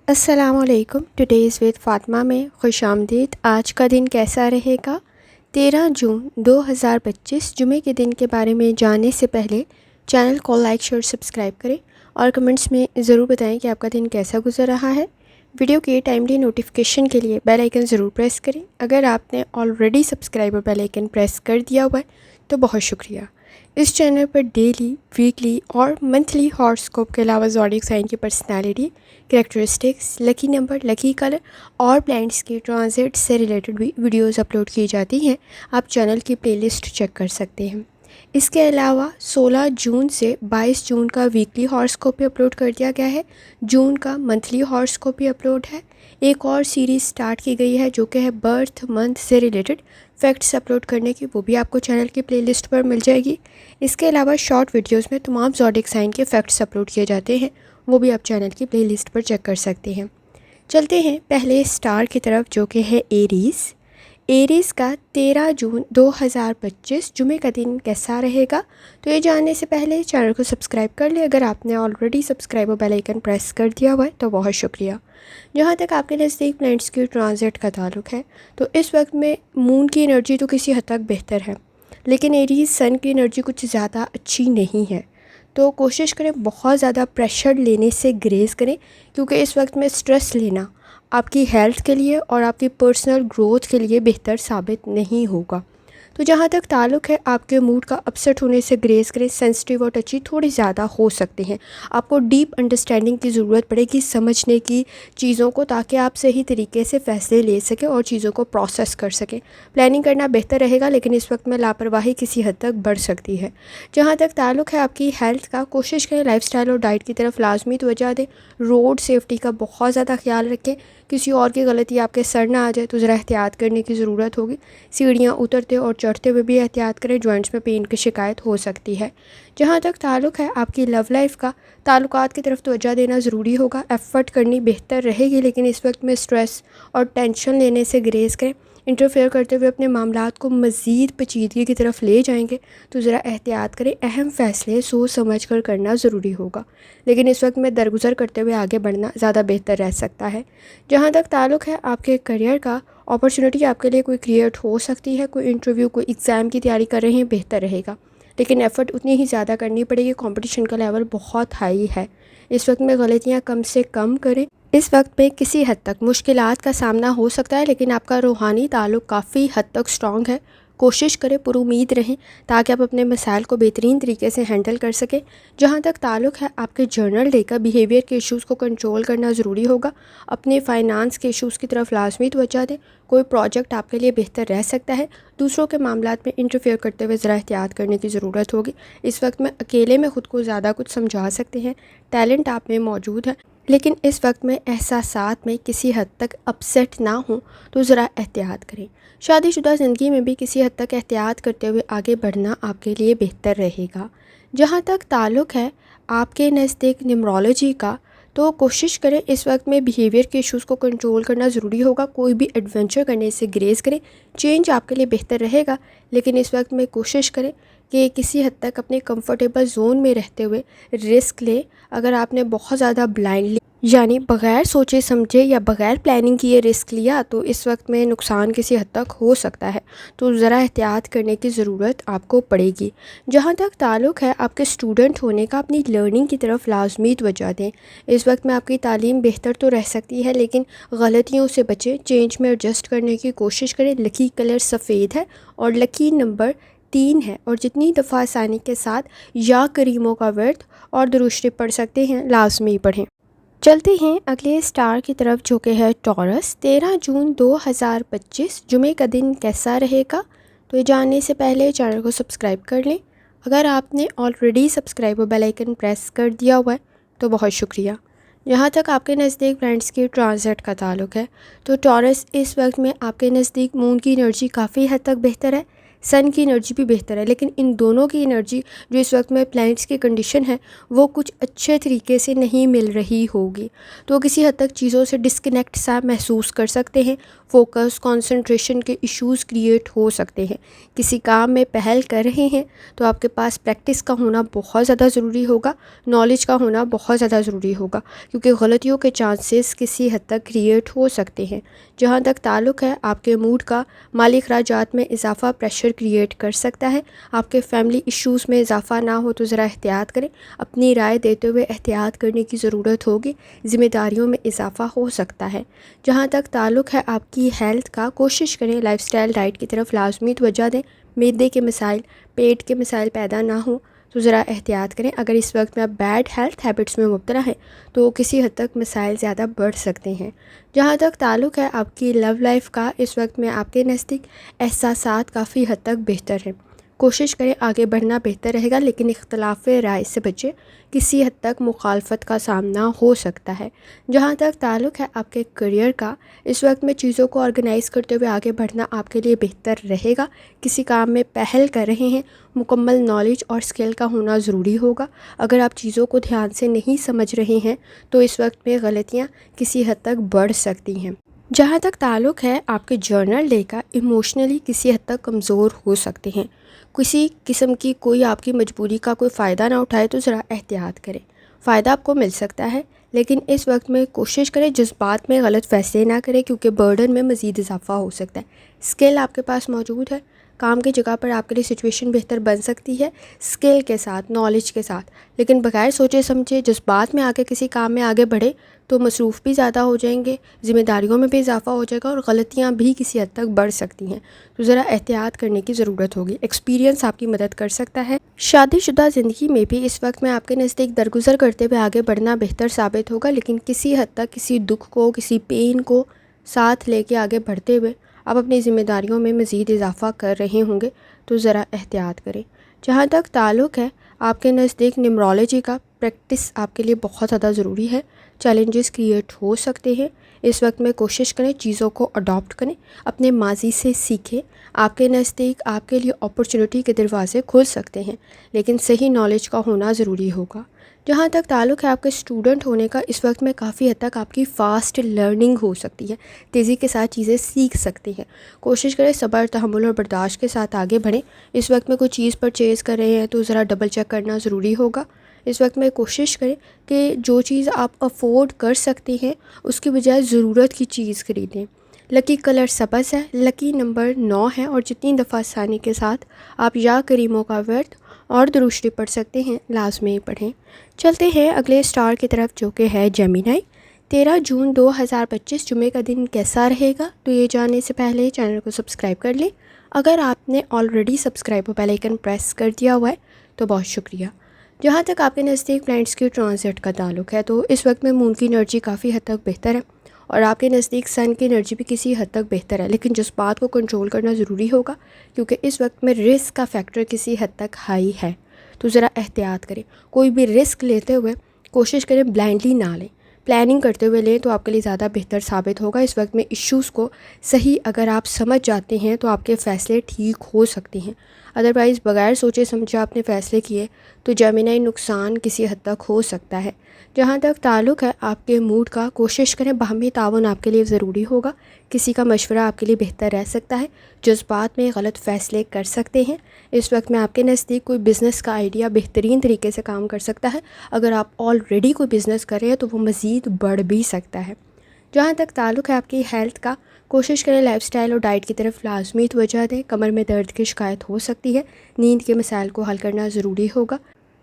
السلام علیکم. Today's with Fatima میں خوش آمدید. آج کا دن کیسا رہے گا؟ 13 جون 2025 جمعے کے دن کے بارے میں جاننے سے پہلے چینل کو لائک شیئر سبسکرائب کریں اور کمنٹس میں ضرور بتائیں کہ آپ کا دن کیسا گزر رہا ہے. ویڈیو کی ٹائملی نوٹیفیکیشن کے لیے بیل آئیکن ضرور پریس کریں. اگر آپ نے آلریڈی سبسکرائب اور بیل آئیکن پریس کر دیا ہوا ہے تو بہت شکریہ. اس چینل پر ڈیلی، ویکلی اور منتھلی ہاراسکوپ کے علاوہ زوڈیک سائن کی پرسنالٹی، کریکٹرسٹکس، لکی نمبر، لکی کلر اور پلانٹس کی ٹرانزٹ سے ریلیٹڈ بھی ویڈیوز اپلوڈ کی جاتی ہیں. آپ چینل کی پلے لسٹ چیک کر سکتے ہیں. اس کے علاوہ 16 جون سے 22 جون کا ویکلی ہاراسکوپ بھی اپلوڈ کر دیا گیا ہے. جون کا منتھلی ہاراسکوپ بھی اپلوڈ ہے. ایک اور سیریز سٹارٹ کی گئی ہے جو کہ ہے برتھ منتھ سے ریلیٹڈ فیکٹس اپلوڈ کرنے کی، وہ بھی آپ کو چینل کی پلے لسٹ پر مل جائے گی. اس کے علاوہ شارٹ ویڈیوز میں تمام زوڈیک سائن کے فیکٹس اپلوڈ کیے جاتے ہیں، وہ بھی آپ چینل کی پلے لسٹ پر چیک کر سکتے ہیں. چلتے ہیں پہلے سٹار کی طرف جو کہ ہے ایریز. ایریز کا 13 جون 2025 جمعے کا دن کیسا رہے گا؟ تو یہ جاننے سے پہلے چینل کو سبسکرائب کر لیں. اگر آپ نے آلریڈی سبسکرائب اور بیل آئیکن پریس کر دیا ہوا ہے تو بہت شکریہ. جہاں تک آپ کے نزدیک پلانٹس کی ٹرانزٹ کا تعلق ہے تو اس وقت میں مون کی انرجی تو کسی حد تک بہتر ہے، لیکن ایریز سن کی انرجی کچھ زیادہ اچھی نہیں ہے. تو کوشش کریں بہت زیادہ پریشر لینے سے گریز کریں، کیونکہ اس وقت میں سٹریس لینا آپ کی ہیلتھ کے لیے اور آپ کی پرسنل گروتھ کے لیے بہتر ثابت نہیں ہوگا. تو جہاں تک تعلق ہے آپ کے موڈ کا اپسیٹ ہونے سے گریز کریں. سینسٹیو اور ٹچی تھوڑی زیادہ ہو سکتے ہیں. آپ کو ڈیپ انڈرسٹینڈنگ کی ضرورت پڑے گی، سمجھنے کی چیزوں کو، تاکہ آپ صحیح طریقے سے فیصلے لے سکیں اور چیزوں کو پروسیس کر سکیں. پلاننگ کرنا بہتر رہے گا، لیکن اس وقت میں لاپرواہی کسی حد تک بڑھ سکتی ہے. جہاں تک تعلق ہے آپ کی ہیلتھ کا، کوشش کریں لائف سٹائل اور ڈائٹ کی طرف لازمی توجہ دیں. روڈ سیفٹی کا بہت زیادہ خیال رکھیں. کسی اور کی غلطی آپ کے سر نہ آ جائے تو ذرا احتیاط کرنے کی ضرورت ہوگی. سیڑھیاں اترتے اور چڑھتے ہوئے بھی احتیاط کریں، جوائنٹس میں پین کی شکایت ہو سکتی ہے. جہاں تک تعلق ہے آپ کی لو لائف کا، تعلقات کی طرف توجہ دینا ضروری ہوگا. ایفرٹ کرنی بہتر رہے گی، لیکن اس وقت میں سٹریس اور ٹینشن لینے سے گریز کریں. انٹرفیئر کرتے ہوئے اپنے معاملات کو مزید پیچیدگی کی طرف لے جائیں گے تو ذرا احتیاط کریں. اہم فیصلے سوچ سمجھ کر کرنا ضروری ہوگا، لیکن اس وقت میں درگزر کرتے ہوئے آگے بڑھنا زیادہ بہتر رہ سکتا ہے. جہاں تک تعلق ہے آپ کے کریئر کا، اپرچونٹی آپ کے لیے کوئی کریٹ ہو سکتی ہے. کوئی انٹرویو، کوئی ایگزام کی تیاری کر رہے ہیں، بہتر رہے گا، لیکن ایفرٹ اتنی ہی زیادہ کرنی پڑے گی. کمپٹیشن کا لیول بہت ہائی ہے. اس وقت میں غلطیاں کم سے کم کریں. اس وقت میں کسی حد تک مشکلات کا سامنا ہو سکتا ہے، لیکن آپ کا روحانی تعلق کافی حد تک سٹرانگ ہے. کوشش کریں پر امید رہیں تاکہ آپ اپنے مسائل کو بہترین طریقے سے ہینڈل کر سکیں. جہاں تک تعلق ہے آپ کے جرنل ڈے کا، بیہیویئر کے ایشوز کو کنٹرول کرنا ضروری ہوگا. اپنے فائنانس کے ایشوز کی طرف لازمی توجہ دیں. کوئی پروجیکٹ آپ کے لیے بہتر رہ سکتا ہے. دوسروں کے معاملات میں انٹرفیئر کرتے ہوئے ذرا احتیاط کرنے کی ضرورت ہوگی. اس وقت میں اکیلے میں خود کو زیادہ کچھ سمجھا سکتے ہیں. ٹیلنٹ آپ میں موجود ہے، لیکن اس وقت میں احساسات میں کسی حد تک اپسیٹ نہ ہوں تو ذرا احتیاط کریں. شادی شدہ زندگی میں بھی کسی حد تک احتیاط کرتے ہوئے آگے بڑھنا آپ کے لیے بہتر رہے گا. جہاں تک تعلق ہے آپ کے نزدیک نیمرولوجی کا، تو کوشش کریں اس وقت میں بیہیویئر کے ایشوز کو کنٹرول کرنا ضروری ہوگا. کوئی بھی ایڈونچر کرنے سے گریز کریں. چینج آپ کے لیے بہتر رہے گا، لیکن اس وقت میں کوشش کریں کہ کسی حد تک اپنے کمفرٹیبل زون میں رہتے ہوئے رسک لیں. اگر آپ نے بہت زیادہ بلائنڈلی، یعنی بغیر سوچے سمجھے یا بغیر پلاننگ کیے رسک لیا، تو اس وقت میں نقصان کسی حد تک ہو سکتا ہے. تو ذرا احتیاط کرنے کی ضرورت آپ کو پڑے گی. جہاں تک تعلق ہے آپ کے اسٹوڈنٹ ہونے کا، اپنی لرننگ کی طرف لازمی توجہ دیں. اس وقت میں آپ کی تعلیم بہتر تو رہ سکتی ہے، لیکن غلطیوں سے بچیں. چینج میں ایڈجسٹ کرنے کی کوشش کریں. لکی کلر سفید ہے اور لکی نمبر 3 ہے. اور جتنی دفعہ آسانی کے ساتھ یا کریموں کا ورد اور درود شریف پڑھ سکتے ہیں لازمی پڑھیں. چلتے ہیں اگلے سٹار کی طرف جو کہ ہے ٹورس. 13 جون 2025 جمعے کا دن کیسا رہے گا؟ تو یہ جاننے سے پہلے چینل کو سبسکرائب کر لیں. اگر آپ نے آلریڈی سبسکرائب اور بیل آئیکن پریس کر دیا ہوا ہے تو بہت شکریہ. جہاں تک آپ کے نزدیک پلانٹس کی ٹرانزٹ کا تعلق ہے تو ٹورس اس وقت میں آپ کے نزدیک مون کی انرجی کافی حد تک بہتر ہے. سن کی انرجی بھی بہتر ہے، لیکن ان دونوں کی انرجی جو اس وقت میں پلینٹس کی کنڈیشن ہے وہ کچھ اچھے طریقے سے نہیں مل رہی ہوگی، تو کسی حد تک چیزوں سے ڈسکنیکٹ سا محسوس کر سکتے ہیں، فوکس کنسنٹریشن کے ایشوز کریٹ ہو سکتے ہیں۔ کسی کام میں پہل کر رہے ہیں تو آپ کے پاس پریکٹس کا ہونا بہت زیادہ ضروری ہوگا، نالج کا ہونا بہت زیادہ ضروری ہوگا، کیونکہ غلطیوں کے چانسز کسی حد تک کریٹ ہو سکتے ہیں۔ جہاں تک تعلق ہے آپ کے موڈ کا، مالی اخراجات میں اضافہ پریشر کریٹ کر سکتا ہے۔ آپ کے فیملی ایشوز میں اضافہ نہ ہو تو ذرا احتیاط کریں، اپنی رائے دیتے ہوئے احتیاط کرنے کی ضرورت ہوگی، ذمہ داریوں میں اضافہ ہو سکتا ہے۔ جہاں تک تعلق ہے آپ کی ہیلتھ کا، کوشش کریں لائف سٹائل ڈائٹ کی طرف لازمی توجہ دیں، معدے کے مسائل، پیٹ کے مسائل پیدا نہ ہوں تو ذرا احتیاط کریں۔ اگر اس وقت میں آپ بیڈ ہیلتھ ہیبٹس میں مبتلا ہیں تو کسی حد تک مسائل زیادہ بڑھ سکتے ہیں۔ جہاں تک تعلق ہے آپ کی لو لائف کا، اس وقت میں آپ کے نزدیک احساسات کافی حد تک بہتر ہیں، کوشش کریں آگے بڑھنا بہتر رہے گا، لیکن اختلاف رائے سے بچیں، کسی حد تک مخالفت کا سامنا ہو سکتا ہے۔ جہاں تک تعلق ہے آپ کے کریئر کا، اس وقت میں چیزوں کو آرگنائز کرتے ہوئے آگے بڑھنا آپ کے لیے بہتر رہے گا۔ کسی کام میں پہل کر رہے ہیں، مکمل نالج اور اسکل کا ہونا ضروری ہوگا۔ اگر آپ چیزوں کو دھیان سے نہیں سمجھ رہے ہیں تو اس وقت میں غلطیاں کسی حد تک بڑھ سکتی ہیں۔ جہاں تک تعلق ہے آپ کے جرنل ڈے کا، ایموشنلی کسی حد تک کمزور ہو سکتے ہیں، کسی قسم کی کوئی آپ کی مجبوری کا کوئی فائدہ نہ اٹھائے تو ذرا احتیاط کریں، فائدہ آپ کو مل سکتا ہے، لیکن اس وقت میں کوشش کریں جذبات میں غلط فیصلے نہ کریں، کیونکہ برڈن میں مزید اضافہ ہو سکتا ہے۔ اسکل آپ کے پاس موجود ہے، کام کی جگہ پر آپ کے لیے سچویشن بہتر بن سکتی ہے اسکل کے ساتھ، نالج کے ساتھ، لیکن بغیر سوچے سمجھے جذبات میں آ کے کسی کام میں آگے بڑھے تو مصروف بھی زیادہ ہو جائیں گے، ذمہ داریوں میں بھی اضافہ ہو جائے گا اور غلطیاں بھی کسی حد تک بڑھ سکتی ہیں، تو ذرا احتیاط کرنے کی ضرورت ہوگی۔ ایکسپیرینس آپ کی مدد کر سکتا ہے۔ شادی شدہ زندگی میں بھی اس وقت میں آپ کے نزدیک درگزر کرتے ہوئے آگے بڑھنا بہتر ثابت ہوگا، لیکن کسی حد تک کسی دکھ کو، کسی پین کو ساتھ لے کے آگے بڑھتے ہوئے آپ اپنی ذمہ داریوں میں مزید اضافہ کر رہے ہوں گے، تو ذرا احتیاط کریں۔ جہاں تک تعلق ہے آپ کے نزدیک نیمرولوجی کا، پریکٹس آپ کے لیے بہت زیادہ ضروری ہے، چیلنجز کریٹ ہو سکتے ہیں، اس وقت میں کوشش کریں چیزوں کو اڈاپٹ کریں، اپنے ماضی سے سیکھیں، آپ کے نزدیک آپ کے لیے اپرچونٹی کے دروازے کھل سکتے ہیں، لیکن صحیح نالج کا ہونا ضروری ہوگا۔ جہاں تک تعلق ہے آپ کے اسٹوڈنٹ ہونے کا، اس وقت میں کافی حد تک آپ کی فاسٹ لرننگ ہو سکتی ہے، تیزی کے ساتھ چیزیں سیکھ سکتے ہیں، کوشش کریں صبر، تحمل اور برداشت کے ساتھ آگے بڑھیں۔ اس وقت میں کوئی چیز پرچیز کر رہے ہیں تو ذرا ڈبل چیک کرنا ضروری ہوگا۔ اس وقت میں کوشش کریں کہ جو چیز آپ افورڈ کر سکتے ہیں اس کی بجائے ضرورت کی چیز خریدیں۔ لکی کلر سبز ہے، لکی نمبر 9 ہے، اور جتنی دفعہ آسانی کے ساتھ آپ یا کریموں کا ورد اور درود شریف پڑھ سکتے ہیں لازمی پڑھیں۔ چلتے ہیں اگلے سٹار کی طرف جو کہ ہے جیمینائی۔ 13 جون 2025 جمعے کا دن کیسا رہے گا؟ تو یہ جاننے سے پہلے چینل کو سبسکرائب کر لیں۔ اگر آپ نے already subscribe bell icon press کر دیا ہوا ہے تو بہت شکریہ۔ جہاں تک آپ کے نزدیک پلانٹس کی ٹرانزٹ کا تعلق ہے تو اس وقت میں مون کی انرجی کافی حد تک بہتر ہے، اور آپ کے نزدیک سن کی انرجی بھی کسی حد تک بہتر ہے، لیکن جذبات کو کنٹرول کرنا ضروری ہوگا، کیونکہ اس وقت میں رسک کا فیکٹر کسی حد تک ہائی ہے، تو ذرا احتیاط کریں۔ کوئی بھی رسک لیتے ہوئے کوشش کریں بلائنڈلی نہ لیں، پلاننگ کرتے ہوئے لیں تو آپ کے لیے زیادہ بہتر ثابت ہوگا۔ اس وقت میں ایشوز کو صحیح اگر آپ سمجھ جاتے ہیں تو آپ کے فیصلے ٹھیک ہو سکتے ہیں، ادروائز بغیر سوچے سمجھے آپ نے فیصلے کیے تو جیمینائی نقصان کسی حد تک ہو سکتا ہے۔ جہاں تک تعلق ہے آپ کے موڈ کا، کوشش کریں باہمی تعاون آپ کے لیے ضروری ہوگا، کسی کا مشورہ آپ کے لیے بہتر رہ سکتا ہے، جذبات میں غلط فیصلے کر سکتے ہیں۔ اس وقت میں آپ کے نزدیک کوئی بزنس کا آئیڈیا بہترین طریقے سے کام کر سکتا ہے، اگر آپ آلریڈی کوئی بزنس کر رہے ہیں تو وہ مزید بڑھ بھی سکتا ہے۔ جہاں تک تعلق ہے آپ کی ہیلتھ کا، کوشش کریں لائف سٹائل اور ڈائٹ کی طرف لازمی توجہ دیں، کمر میں درد کی شکایت ہو سکتی ہے، نیند کے مسائل کو حل کرنا ضروری ہوگا۔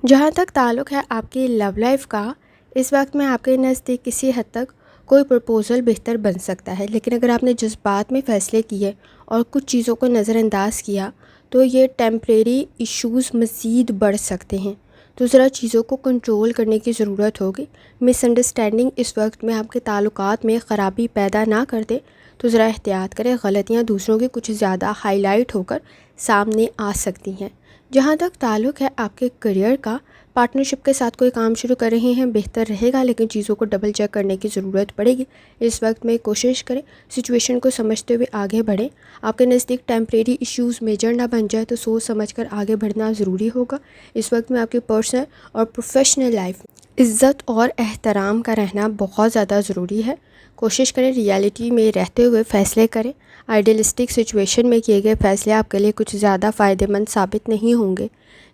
جہاں تک تعلق ہے آپ کی لو لائف کا، اس وقت میں آپ کے نزدیک کسی حد تک کوئی پرپوزل بہتر بن سکتا ہے، لیکن اگر آپ نے جذبات میں فیصلے کیے اور کچھ چیزوں کو نظر انداز کیا تو یہ ٹیمپریری ایشوز مزید بڑھ سکتے ہیں، تو ذرا چیزوں کو کنٹرول کرنے کی ضرورت ہوگی۔ مس انڈرسٹینڈنگ اس وقت میں آپ کے تعلقات میں خرابی پیدا نہ کر دے تو ذرا احتیاط کریں، غلطیاں دوسروں کی کچھ زیادہ ہائی لائٹ ہو کر سامنے آ سکتی ہیں۔ جہاں تک تعلق ہے آپ کے کریئر کا، پارٹنرشپ کے ساتھ کوئی کام شروع کر رہے ہیں بہتر رہے گا، لیکن چیزوں کو ڈبل چیک کرنے کی ضرورت پڑے گی۔ اس وقت میں کوشش کریں سچویشن کو سمجھتے ہوئے آگے بڑھیں۔ آپ کے نزدیک ٹیمپریری ایشوز میجر نہ بن جائے تو سوچ سمجھ کر آگے بڑھنا ضروری ہوگا۔ اس وقت میں آپ کی پرسنل اور پروفیشنل لائف عزت اور احترام کا رہنا بہت زیادہ ضروری ہے۔ کوشش کریں ریالٹی میں رہتے ہوئے فیصلے کریں۔ آئیڈیلسٹک سچویشن میں کیے گئے فیصلے آپ کے لیے کچھ زیادہ فائدہ مند ثابت نہیں ہوں گے۔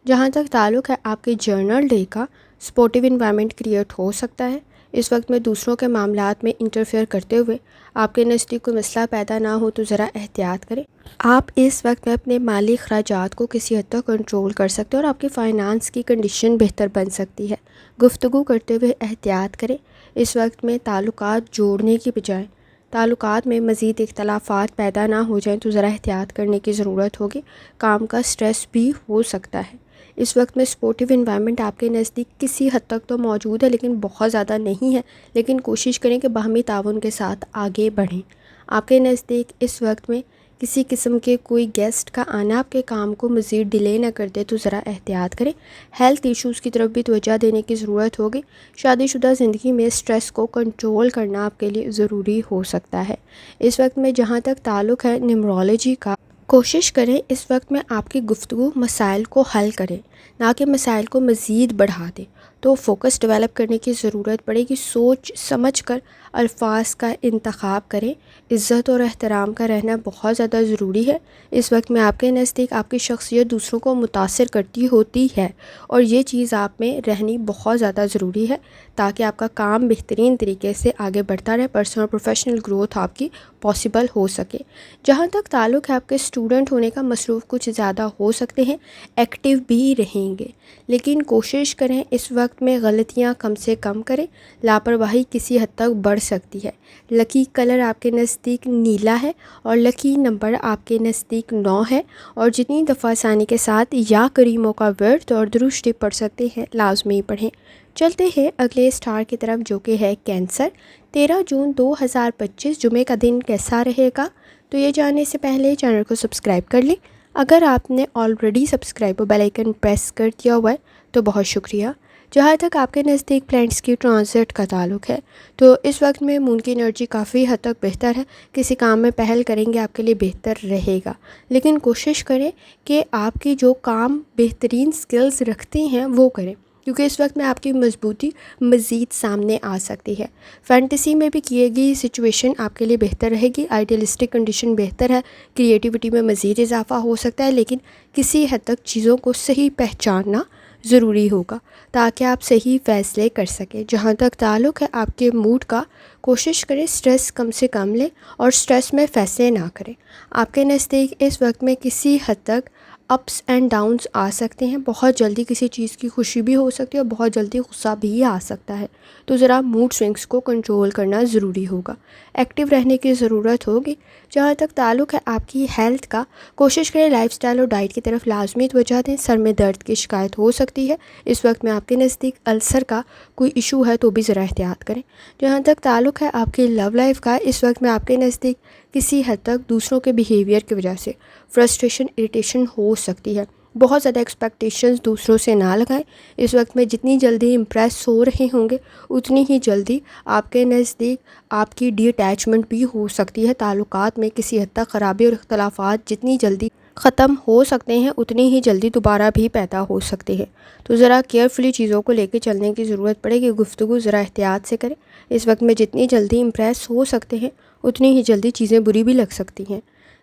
جہاں تک تعلق ہے آپ کے جرنل ڈے کا، سپورٹیو انوائرمنٹ کریٹ ہو سکتا ہے۔ اس وقت میں دوسروں کے معاملات میں انٹرفیئر کرتے ہوئے آپ کے نزدیک کوئی مسئلہ پیدا نہ ہو تو ذرا احتیاط کریں۔ آپ اس وقت میں اپنے مالی اخراجات کو کسی حد تک کنٹرول کر سکتے ہیں اور آپ کی فائنانس کی کنڈیشن بہتر بن سکتی ہے۔ گفتگو کرتے ہوئے احتیاط کریں۔ اس وقت میں تعلقات جوڑنے کی بجائے تعلقات میں مزید اختلافات پیدا نہ ہو جائیں تو ذرا احتیاط کرنے کی ضرورت ہوگی۔ کام کا سٹریس بھی ہو سکتا ہے۔ اس وقت میں سپورٹیو انوائرمنٹ آپ کے نزدیک کسی حد تک تو موجود ہے لیکن بہت زیادہ نہیں ہے، لیکن کوشش کریں کہ باہمی تعاون کے ساتھ آگے بڑھیں۔ آپ کے نزدیک اس وقت میں کسی قسم کے کوئی گیسٹ کا آنا آپ کے کام کو مزید ڈیلے نہ کر دے تو ذرا احتیاط کریں۔ ہیلتھ ایشوز کی طرف بھی توجہ دینے کی ضرورت ہوگی۔ شادی شدہ زندگی میں سٹریس کو کنٹرول کرنا آپ کے لیے ضروری ہو سکتا ہے۔ اس وقت میں جہاں تک تعلق ہے نیمرولوجی کا، کوشش کریں اس وقت میں آپ کی گفتگو مسائل کو حل کریں، نہ کہ مسائل کو مزید بڑھا دیں۔ تو فوکس ڈیولپ کرنے کی ضرورت پڑے گی۔ سوچ سمجھ کر الفاظ کا انتخاب کریں۔ عزت اور احترام کا رہنا بہت زیادہ ضروری ہے۔ اس وقت میں آپ کے نزدیک آپ کی شخصیت دوسروں کو متاثر کرتی ہوتی ہے اور یہ چیز آپ میں رہنی بہت زیادہ ضروری ہے تاکہ آپ کا کام بہترین طریقے سے آگے بڑھتا رہے، پرسنل اور پروفیشنل گروتھ آپ کی پاسبل ہو سکے۔ جہاں تک تعلق ہے آپ کے اسٹوڈنٹ ہونے کا، مصروف کچھ زیادہ ہو سکتے ہیں، ایکٹیو بھی رہیں گے، لیکن کوشش کریں اس وقت میں غلطیاں کم سے کم کریں۔ لاپرواہی کسی حد تک بڑھ سکتی ہے۔ لکی کلر آپ کے نزدیک نیلا ہے اور لکی نمبر آپ کے نزدیک 9 ہے، اور جتنی دفعہ آسانی کے ساتھ یا کریموں کا ورد اور درود شریف پڑھ سکتے ہیں لازمی پڑھیں۔ چلتے ہیں اگلے اسٹار کی طرف جو کہ ہے کینسر۔ 13 جون 2025 جمعے کا دن کیسا رہے گا؟ تو یہ جاننے سے پہلے چینل کو سبسکرائب کر لیں۔ اگر آپ نے آلریڈی سبسکرائب اور بیل آئیکن پریس کر دیا ہوا ہے تو بہت شکریہ۔ جہاں تک آپ کے نزدیک پلانٹس کی ٹرانزٹ کا تعلق ہے تو اس وقت میں مون کی انرجی کافی حد تک بہتر ہے۔ کسی کام میں پہل کریں گے آپ کے لیے بہتر رہے گا، لیکن کوشش کریں کہ آپ کی جو کام بہترین سکلز رکھتے ہیں وہ کریں، کیونکہ اس وقت میں آپ کی مضبوطی مزید سامنے آ سکتی ہے۔ فینٹیسی میں بھی کیے گئی سچویشن آپ کے لیے بہتر رہے گی۔ آئیڈیلسٹک کنڈیشن بہتر ہے۔ کریٹیوٹی میں مزید اضافہ ہو سکتا ہے، لیکن کسی حد تک چیزوں کو صحیح پہچاننا ضروری ہوگا تاکہ آپ صحیح فیصلے کر سکیں۔ جہاں تک تعلق ہے آپ کے موڈ کا، کوشش کریں سٹریس کم سے کم لیں اور سٹریس میں فیصلے نہ کریں۔ آپ کے نزدیک اس وقت میں کسی حد تک اپس اینڈ ڈاؤنز آ سکتے ہیں۔ بہت جلدی کسی چیز کی خوشی بھی ہو سکتی ہے اور بہت جلدی غصہ بھی آ سکتا ہے، تو ذرا موڈ سوئنگس کو کنٹرول کرنا ضروری ہوگا۔ ایکٹیو رہنے کی ضرورت ہوگی۔ جہاں تک تعلق ہے آپ کی ہیلتھ کا، کوشش کریں لائف سٹائل اور ڈائٹ کی طرف لازمی توجہ دیں۔ سر میں درد کی شکایت ہو سکتی ہے۔ اس وقت میں آپ کے نزدیک السر کا کوئی ایشو ہے تو بھی ذرا احتیاط کریں۔ جہاں تک تعلق ہے آپ کی لو لائف کا، اس وقت میں آپ کے نزدیک کسی حد تک دوسروں کے بیہیویئر کی وجہ سے فرسٹریشن، اریٹیشن ہو سکتی ہے۔ بہت زیادہ ایکسپیکٹیشنز دوسروں سے نہ لگائیں۔ اس وقت میں جتنی جلدی امپریس ہو رہے ہوں گے اتنی ہی جلدی آپ کے نزدیک آپ کی ڈی اٹیچمنٹ بھی ہو سکتی ہے۔ تعلقات میں کسی حد تک خرابی اور اختلافات جتنی جلدی ختم ہو سکتے ہیں اتنی ہی جلدی دوبارہ بھی پیدا ہو سکتے ہیں، تو ذرا کیئرفلی چیزوں کو لے کے چلنے کی ضرورت پڑے گی۔ گفتگو ذرا احتیاط سے کریں۔ اس وقت میں جتنی جلدی امپریس ہو سکتے ہیں اتنی ہی جلدی چیزیں بری بھی لگ سکتی ہیں۔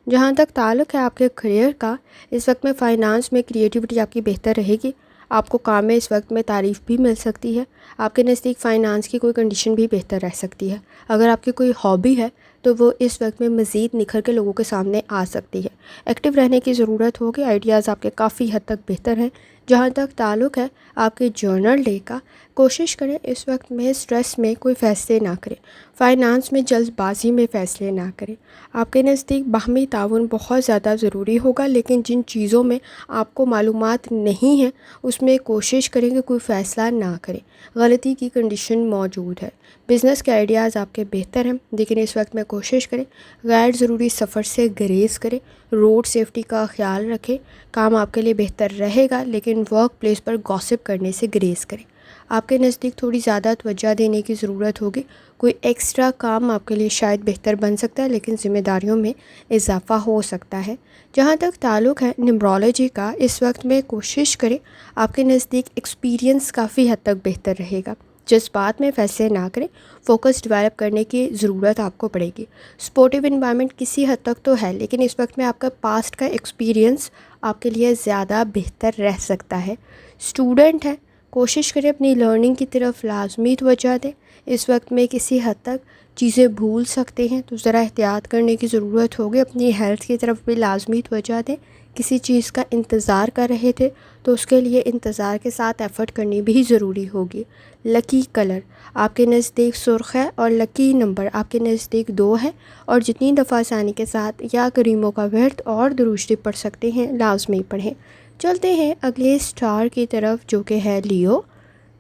جہاں تک تعلق ہے آپ کے کریئر کا، اس وقت میں فائنانس میں کریٹیوٹی آپ کی بہتر رہے گی۔ آپ کو کام میں اس وقت میں تعریف بھی مل سکتی ہے۔ آپ کے نزدیک فائنانس کی کوئی کنڈیشن بھی بہتر رہ سکتی ہے۔ اگر آپ کی کوئی ہابی ہے تو وہ اس وقت میں مزید نکھر کے لوگوں کے سامنے آ سکتی ہے۔ ایکٹیو رہنے کی ضرورت ہوگی۔ آئیڈیاز آپ کے کافی حد تک بہتر ہیں۔ جہاں تک تعلق ہے آپ کے جرنل ڈے کا، کوشش کریں اس وقت میں سٹریس میں کوئی فیصلے نہ کریں۔ فائنانس میں جلد بازی میں فیصلے نہ کریں۔ آپ کے نزدیک باہمی تعاون بہت زیادہ ضروری ہوگا، لیکن جن چیزوں میں آپ کو معلومات نہیں ہیں اس میں کوشش کریں کہ کوئی فیصلہ نہ کریں۔ غلطی کی کنڈیشن موجود ہے۔ بزنس کے آئیڈیاز آپ کے بہتر ہیں، لیکن اس وقت میں کوشش کریں غیر ضروری سفر سے گریز کریں، روڈ سیفٹی کا خیال رکھیں، کام آپ کے لیے بہتر رہے گا لیکن ورک پلیس پر گاسپ کرنے سے گریز کریں۔ آپ کے نزدیک تھوڑی زیادہ توجہ دینے کی ضرورت ہوگی، کوئی ایکسٹرا کام آپ کے لیے شاید بہتر بن سکتا ہے لیکن ذمہ داریوں میں اضافہ ہو سکتا ہے۔ جہاں تک تعلق ہے نیمرولوجی کا، اس وقت میں کوشش کریں آپ کے نزدیک ایکسپیرینس کافی حد تک بہتر رہے گا، جس بات میں فیصلے نہ کریں، فوکس ڈیولپ کرنے کی ضرورت آپ کو پڑے گی۔ سپورٹیو انوائرمنٹ کسی حد تک تو ہے لیکن اس وقت میں آپ کا پاسٹ کا ایکسپیرینس آپ کے لیے زیادہ بہتر رہ سکتا ہے۔ اسٹوڈنٹ ہے، کوشش کریں اپنی لرننگ کی طرف لازمی توجہ دیں، اس وقت میں کسی حد تک چیزیں بھول سکتے ہیں تو ذرا احتیاط کرنے کی ضرورت ہوگی، اپنی ہیلتھ کی طرف بھی لازمی توجہ دیں۔ کسی چیز کا انتظار کر رہے تھے تو اس کے لیے انتظار کے ساتھ ایفرٹ کرنی بھی ضروری ہوگی۔ لکی کلر آپ کے نزدیک سرخ ہے اور لکی نمبر آپ کے نزدیک 2 ہے، اور جتنی دفعہ آسانی کے ساتھ یا کریموں کا ورد اور درود شریف پڑھ سکتے ہیں لازمی پڑھیں۔ چلتے ہیں اگلے سٹار کی طرف جو کہ ہے لیو۔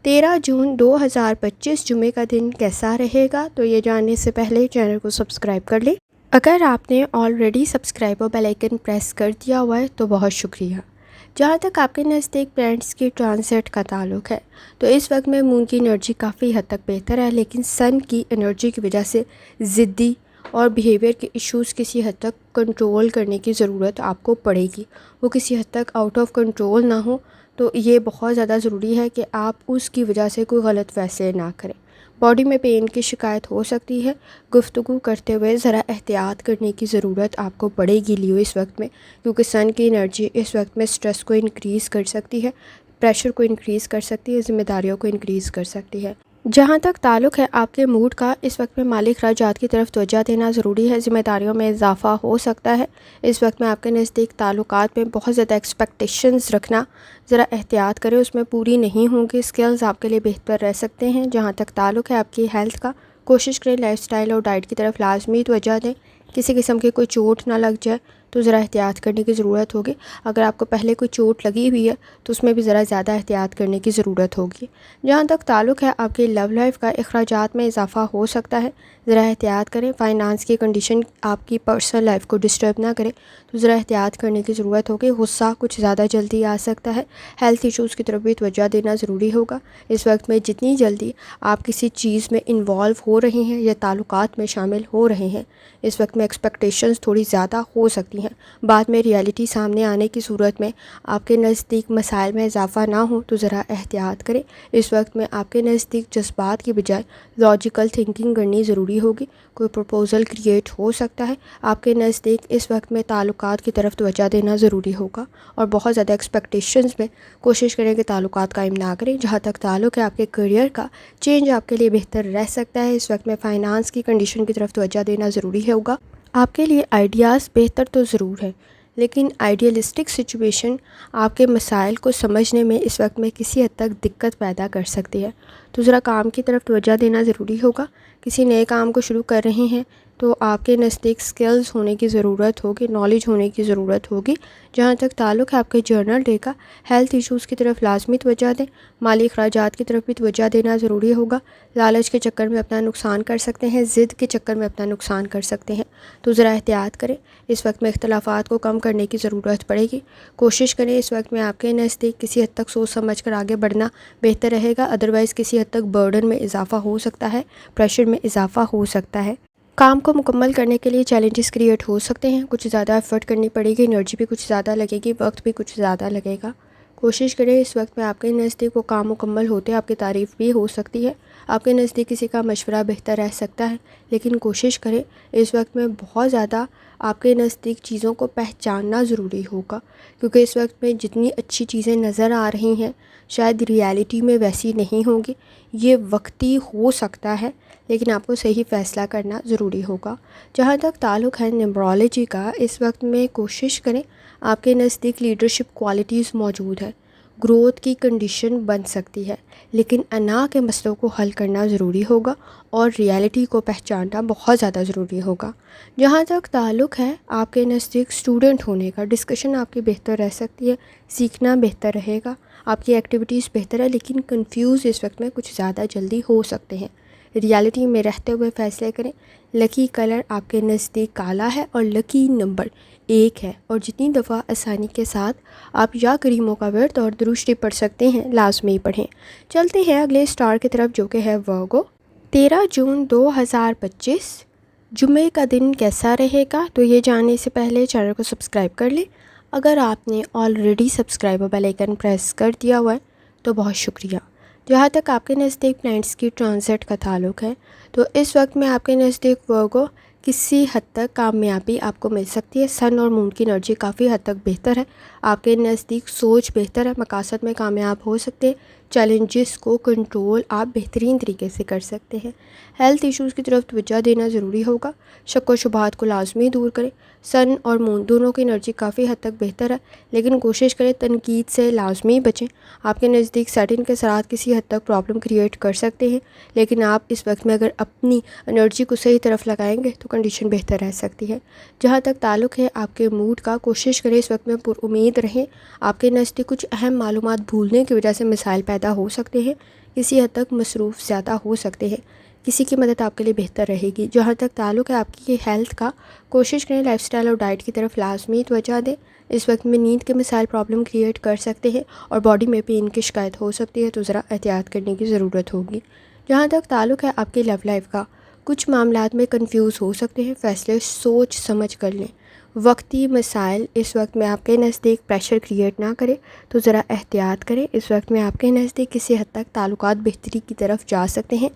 13 جون 2025 جمعے کا دن کیسا رہے گا؟ تو یہ جاننے سے پہلے چینل کو سبسکرائب کر لیں۔ اگر آپ نے آلریڈی سبسکرائب اور بیل آئکن پریس کر دیا ہوا ہے تو بہت شکریہ۔ جہاں تک آپ کے نزدیک پلانٹس کی ٹرانزٹ کا تعلق ہے تو اس وقت میں مون کی انرجی کافی حد تک بہتر ہے لیکن سن کی انرجی کی وجہ سے ضدی اور بیہیویئر کے ایشوز کسی حد تک کنٹرول کرنے کی ضرورت آپ کو پڑے گی، وہ کسی حد تک آؤٹ آف کنٹرول نہ ہو، تو یہ بہت زیادہ ضروری ہے کہ آپ اس کی وجہ سے کوئی غلط فیصلے نہ کریں۔ باڈی میں پین کی شکایت ہو سکتی ہے، گفتگو کرتے ہوئے ذرا احتیاط کرنے کی ضرورت آپ کو پڑے گی لیو اس وقت میں، کیونکہ سن کی انرجی اس وقت میں سٹریس کو انکریز کر سکتی ہے، پریشر کو انکریز کر سکتی ہے، ذمہ داریوں کو انکریز کر سکتی ہے۔ جہاں تک تعلق ہے آپ کے موڈ کا، اس وقت میں مالی اخراجات کی طرف توجہ دینا ضروری ہے، ذمہ داریوں میں اضافہ ہو سکتا ہے۔ اس وقت میں آپ کے نزدیک تعلقات میں بہت زیادہ ایکسپیکٹیشنز رکھنا ذرا احتیاط کریں، اس میں پوری نہیں ہوں گی، سکلز آپ کے لیے بہتر رہ سکتے ہیں۔ جہاں تک تعلق ہے آپ کی ہیلتھ کا، کوشش کریں لائف سٹائل اور ڈائٹ کی طرف لازمی توجہ دیں، کسی قسم کی کوئی چوٹ نہ لگ جائے تو ذرا احتیاط کرنے کی ضرورت ہوگی۔ اگر آپ کو پہلے کوئی چوٹ لگی ہوئی ہے تو اس میں بھی ذرا زیادہ احتیاط کرنے کی ضرورت ہوگی۔ جہاں تک تعلق ہے آپ کی لو لائف کا، اخراجات میں اضافہ ہو سکتا ہے، ذرا احتیاط کریں۔ فائنانس کی کنڈیشن آپ کی پرسنل لائف کو ڈسٹرب نہ کرے تو ذرا احتیاط کرنے کی ضرورت ہوگی، غصہ کچھ زیادہ جلدی آ سکتا ہے۔ ہیلتھ ایشوز کی طرف بھی توجہ دینا ضروری ہوگا۔ اس وقت میں جتنی جلدی آپ کسی چیز میں انوالو ہو رہے ہیں یا تعلقات میں شامل ہو رہے ہیں، اس وقت میں ایکسپیکٹیشنز تھوڑی زیادہ ہو سکتی ہیں، بعد میں ریالٹی سامنے آنے کی صورت میں آپ کے نزدیک مسائل میں اضافہ نہ ہو تو ذرا احتیاط کریں۔ اس وقت میں آپ کے نزدیک جذبات کی بجائے لاجیکل تھنکنگ کرنی ضروری ہوگی، کوئی پروپوزل کریٹ ہو سکتا ہے۔ آپ کے نزدیک اس وقت میں تعلقات کی طرف توجہ دینا ضروری ہوگا اور بہت زیادہ ایکسپیکٹیشنز میں کوشش کریں کہ تعلقات قائم نہ کریں۔ جہاں تک تعلق ہے آپ کے کیریئر کا، چینج آپ کے لیے بہتر رہ سکتا ہے۔ اس وقت میں فائنانس کی کنڈیشن کی طرف توجہ دینا ضروری ہوگا۔ آپ کے لیے آئیڈیاز بہتر تو ضرور ہے لیکن آئیڈیالسٹک سچویشن آپ کے مسائل کو سمجھنے میں اس وقت میں کسی حد تک دقت پیدا کر سکتی ہے، تو ذرا کام کی طرف توجہ دینا ضروری ہوگا۔ کسی نئے کام کو شروع کر رہے ہیں تو آپ کے نزدیک سکلز ہونے کی ضرورت ہوگی، نالج ہونے کی ضرورت ہوگی۔ جہاں تک تعلق ہے آپ کے جرنل ڈے کا، ہیلتھ ایشوز کی طرف لازمی توجہ دیں، مالی اخراجات کی طرف بھی توجہ دینا ضروری ہوگا۔ لالچ کے چکر میں اپنا نقصان کر سکتے ہیں، ضد کے چکر میں اپنا نقصان کر سکتے ہیں، تو ذرا احتیاط کریں۔ اس وقت میں اختلافات کو کم کرنے کی ضرورت پڑے گی، کوشش کریں اس وقت میں آپ کے نزدیک کسی حد تک سوچ سمجھ کر آگے بڑھنا بہتر رہے گا، ادروائز کسی حد تک برڈن میں اضافہ ہو سکتا ہے، پریشر میں اضافہ ہو سکتا ہے۔ کام کو مکمل کرنے کے لیے چیلنجز کریٹ ہو سکتے ہیں، کچھ زیادہ ایفرٹ کرنی پڑے گی، انرجی بھی کچھ زیادہ لگے گی، وقت بھی کچھ زیادہ لگے گا۔ کوشش کریں اس وقت میں آپ کے نزدیک وہ کام مکمل ہوتے آپ کی تعریف بھی ہو سکتی ہے، آپ کے نزدیک کسی کا مشورہ بہتر رہ سکتا ہے، لیکن کوشش کریں اس وقت میں بہت زیادہ آپ کے نزدیک چیزوں کو پہچاننا ضروری ہوگا، کیونکہ اس وقت میں جتنی اچھی چیزیں نظر آ رہی ہیں شاید ریالٹی میں ویسی نہیں ہوں گی، یہ وقتی ہو سکتا ہے لیکن آپ کو صحیح فیصلہ کرنا ضروری ہوگا۔ جہاں تک تعلق ہے نیمرولوجی کا، اس وقت میں کوشش کریں آپ کے نزدیک لیڈرشپ کوالٹیز موجود ہے، گروتھ کی کنڈیشن بن سکتی ہے، لیکن انا کے مسئلوں کو حل کرنا ضروری ہوگا اور ریالٹی کو پہچاننا بہت زیادہ ضروری ہوگا۔ جہاں تک تعلق ہے آپ کے نزدیک اسٹوڈنٹ ہونے کا، ڈسکشن آپ کی بہتر رہ سکتی ہے، سیکھنا بہتر رہے گا، آپ کی ایکٹیویٹیز بہتر ہے لیکن کنفیوز اس وقت میں کچھ زیادہ جلدی ہو سکتے ہیں۔ ریالٹی میں رہتے ہوئے فیصلے کریں۔ لکی کلر آپ کے نزدیک کالا ہے اور لکی نمبر 1 ہے، اور جتنی دفعہ آسانی کے ساتھ آپ یا کریموں کا ورد اور درشٹی پڑھ سکتے ہیں لازمی پڑھیں۔ چلتے ہیں اگلے اسٹار کی طرف جو کہ ہے ورگو۔ 13 جون 2025 جمعے کا دن کیسا رہے گا؟ تو یہ جاننے سے پہلے چینل کو سبسکرائب کر لیں۔ اگر آپ نے already subscribe bell icon press کر دیا ہوا ہے تو بہت شکریہ۔ جہاں تک آپ کے نزدیک پلانٹس کی ٹرانزٹ کا تعلق ہے تو اس وقت میں آپ کے نزدیک ورگو کسی حد تک کامیابی آپ کو مل سکتی ہے۔ سن اور مون کی انرجی کافی حد تک بہتر ہے، آپ کے نزدیک سوچ بہتر ہے، مقاصد میں کامیاب ہو سکتے ہیں، چیلنجز کو کنٹرول آپ بہترین طریقے سے کر سکتے ہیں۔ ہیلتھ ایشوز کی طرف توجہ دینا ضروری ہوگا، شک و شبہات کو لازمی دور کریں۔ سن اور مون دونوں کی انرجی کافی حد تک بہتر ہے، لیکن کوشش کریں تنقید سے لازمی بچیں۔ آپ کے نزدیک سیٹن کے ساتھ کسی حد تک پرابلم کریٹ کر سکتے ہیں، لیکن آپ اس وقت میں اگر اپنی انرجی کو صحیح طرف لگائیں گے تو کنڈیشن بہتر رہ سکتی ہے۔ جہاں تک تعلق ہے آپ کے موڈ کا، کوشش کریں اس وقت میں پر امید رہیں۔ آپ کے نزدیک کچھ اہم معلومات بھولنے کی وجہ سے مسائل پیدا ہو سکتے ہیں، کسی حد تک مصروف زیادہ ہو سکتے ہیں، کسی کی مدد آپ کے لیے بہتر رہے گی۔ جہاں تک تعلق ہے آپ کی ہیلتھ کا، کوشش کریں لائف سٹائل اور ڈائٹ کی طرف لازمی توجہ دیں۔ اس وقت میں نیند کے مسائل پرابلم کریٹ کر سکتے ہیں اور باڈی میں پین کی شکایت ہو سکتی ہے، تو ذرا احتیاط کرنے کی ضرورت ہوگی۔ جہاں تک تعلق ہے آپ کی لو لائف کا، کچھ معاملات میں کنفیوز ہو سکتے ہیں، فیصلے سوچ سمجھ کر لیں۔ وقتی مسائل اس وقت میں آپ کے نزدیک پریشر کریٹ نہ کرے تو ذرا احتیاط کریں۔ اس وقت میں آپ کے نزدیک کسی حد تک تعلقات بہتری کی طرف جا سکتے ہیں،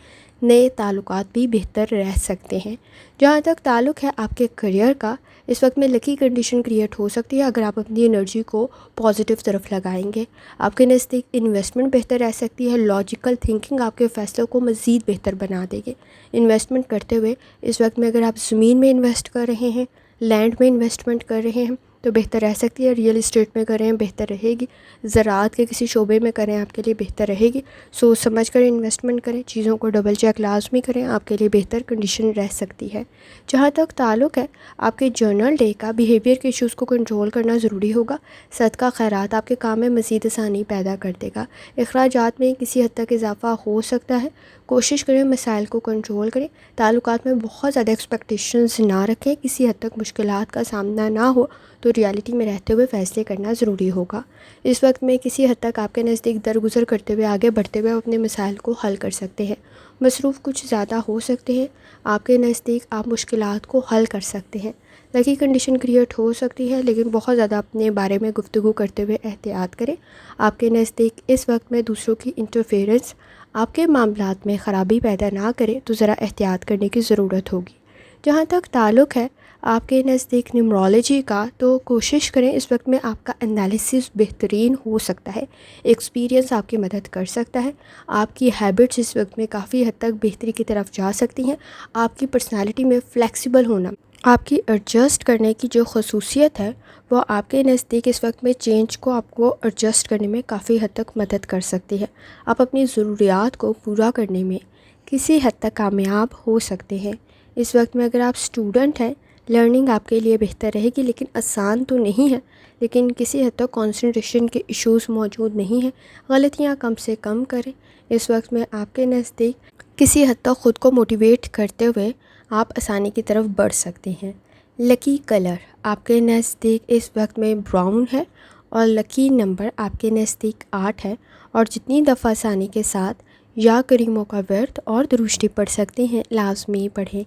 نئے تعلقات بھی بہتر رہ سکتے ہیں۔ جہاں تک تعلق ہے آپ کے کریئر کا، اس وقت میں لکی کنڈیشن کریٹ ہو سکتی ہے اگر آپ اپنی انرجی کو پازیٹیو طرف لگائیں گے۔ آپ کے نزدیک انویسٹمنٹ بہتر رہ سکتی ہے، لاجیکل تھنکنگ آپ کے فیصلوں کو مزید بہتر بنا دے گی۔ انویسٹمنٹ کرتے ہوئے اس وقت میں اگر آپ زمین میں انویسٹ کر رہے ہیں، لینڈ میں انویسٹمنٹ کر رہے ہیں تو بہتر رہ سکتی ہے، ریئل اسٹیٹ میں کریں بہتر رہے گی، زراعت کے کسی شعبے میں کریں آپ کے لیے بہتر رہے گی۔ سوچ سمجھ کر انویسٹمنٹ کریں، چیزوں کو ڈبل چیک لازمی کریں، آپ کے لیے بہتر کنڈیشن رہ سکتی ہے۔ جہاں تک تعلق ہے آپ کے جرنل ڈے کا، بیہیویئر کے ایشوز کو کنٹرول کرنا ضروری ہوگا۔ صدقہ خیرات آپ کے کام میں مزید آسانی پیدا کر دے گا، اخراجات میں کسی حد تک اضافہ ہو سکتا ہے، کوشش کریں مسائل کو کنٹرول کریں۔ تعلقات میں بہت زیادہ ایکسپیکٹیشنز نہ رکھیں، کسی حد تک مشکلات کا سامنا نہ ہو تو ریالٹی میں رہتے ہوئے فیصلے کرنا ضروری ہوگا۔ اس وقت میں کسی حد تک آپ کے نزدیک درگزر کرتے ہوئے، آگے بڑھتے ہوئے اپنے مسائل کو حل کر سکتے ہیں۔ مصروف کچھ زیادہ ہو سکتے ہیں، آپ کے نزدیک آپ مشکلات کو حل کر سکتے ہیں۔ لکی کنڈیشن کریٹ ہو سکتی ہے، لیکن بہت زیادہ اپنے بارے میں گفتگو کرتے ہوئے احتیاط کریں۔ آپ کے نزدیک اس وقت میں دوسروں کی انٹرفیئرنس آپ کے معاملات میں خرابی پیدا نہ کرے تو ذرا احتیاط کرنے کی ضرورت ہوگی۔ جہاں تک تعلق ہے آپ کے نزدیک نیومرولوجی کا، تو کوشش کریں اس وقت میں آپ کا انالیسس بہترین ہو سکتا ہے، ایکسپیرینس آپ کی مدد کر سکتا ہے، آپ کی ہیبٹس اس وقت میں کافی حد تک بہتری کی طرف جا سکتی ہیں۔ آپ کی پرسنالٹی میں فلیکسیبل ہونا، آپ کی ایڈجسٹ کرنے کی جو خصوصیت ہے وہ آپ کے نزدیک اس وقت میں چینج کو آپ کو ایڈجسٹ کرنے میں کافی حد تک مدد کر سکتی ہے۔ آپ اپنی ضروریات کو پورا کرنے میں کسی حد تک کامیاب ہو سکتے ہیں۔ اس وقت میں اگر آپ اسٹوڈنٹ ہیں، لرننگ آپ کے لیے بہتر رہے گی، لیکن آسان تو نہیں ہے، لیکن کسی حد تک کنسنٹریشن کے ایشوز موجود نہیں ہیں۔ غلطیاں کم سے کم کریں۔ اس وقت میں آپ کے نزدیک کسی حد تک خود کو موٹیویٹ کرتے ہوئے آپ آسانی کی طرف بڑھ سکتے ہیں۔ لکی کلر آپ کے نزدیک اس وقت میں براؤن ہے اور لکی نمبر آپ کے نزدیک 8 ہے، اور جتنی دفعہ آسانی کے ساتھ یا کریموں کا ورد اور درشٹی پڑھ سکتے ہیں لازمی پڑھیں۔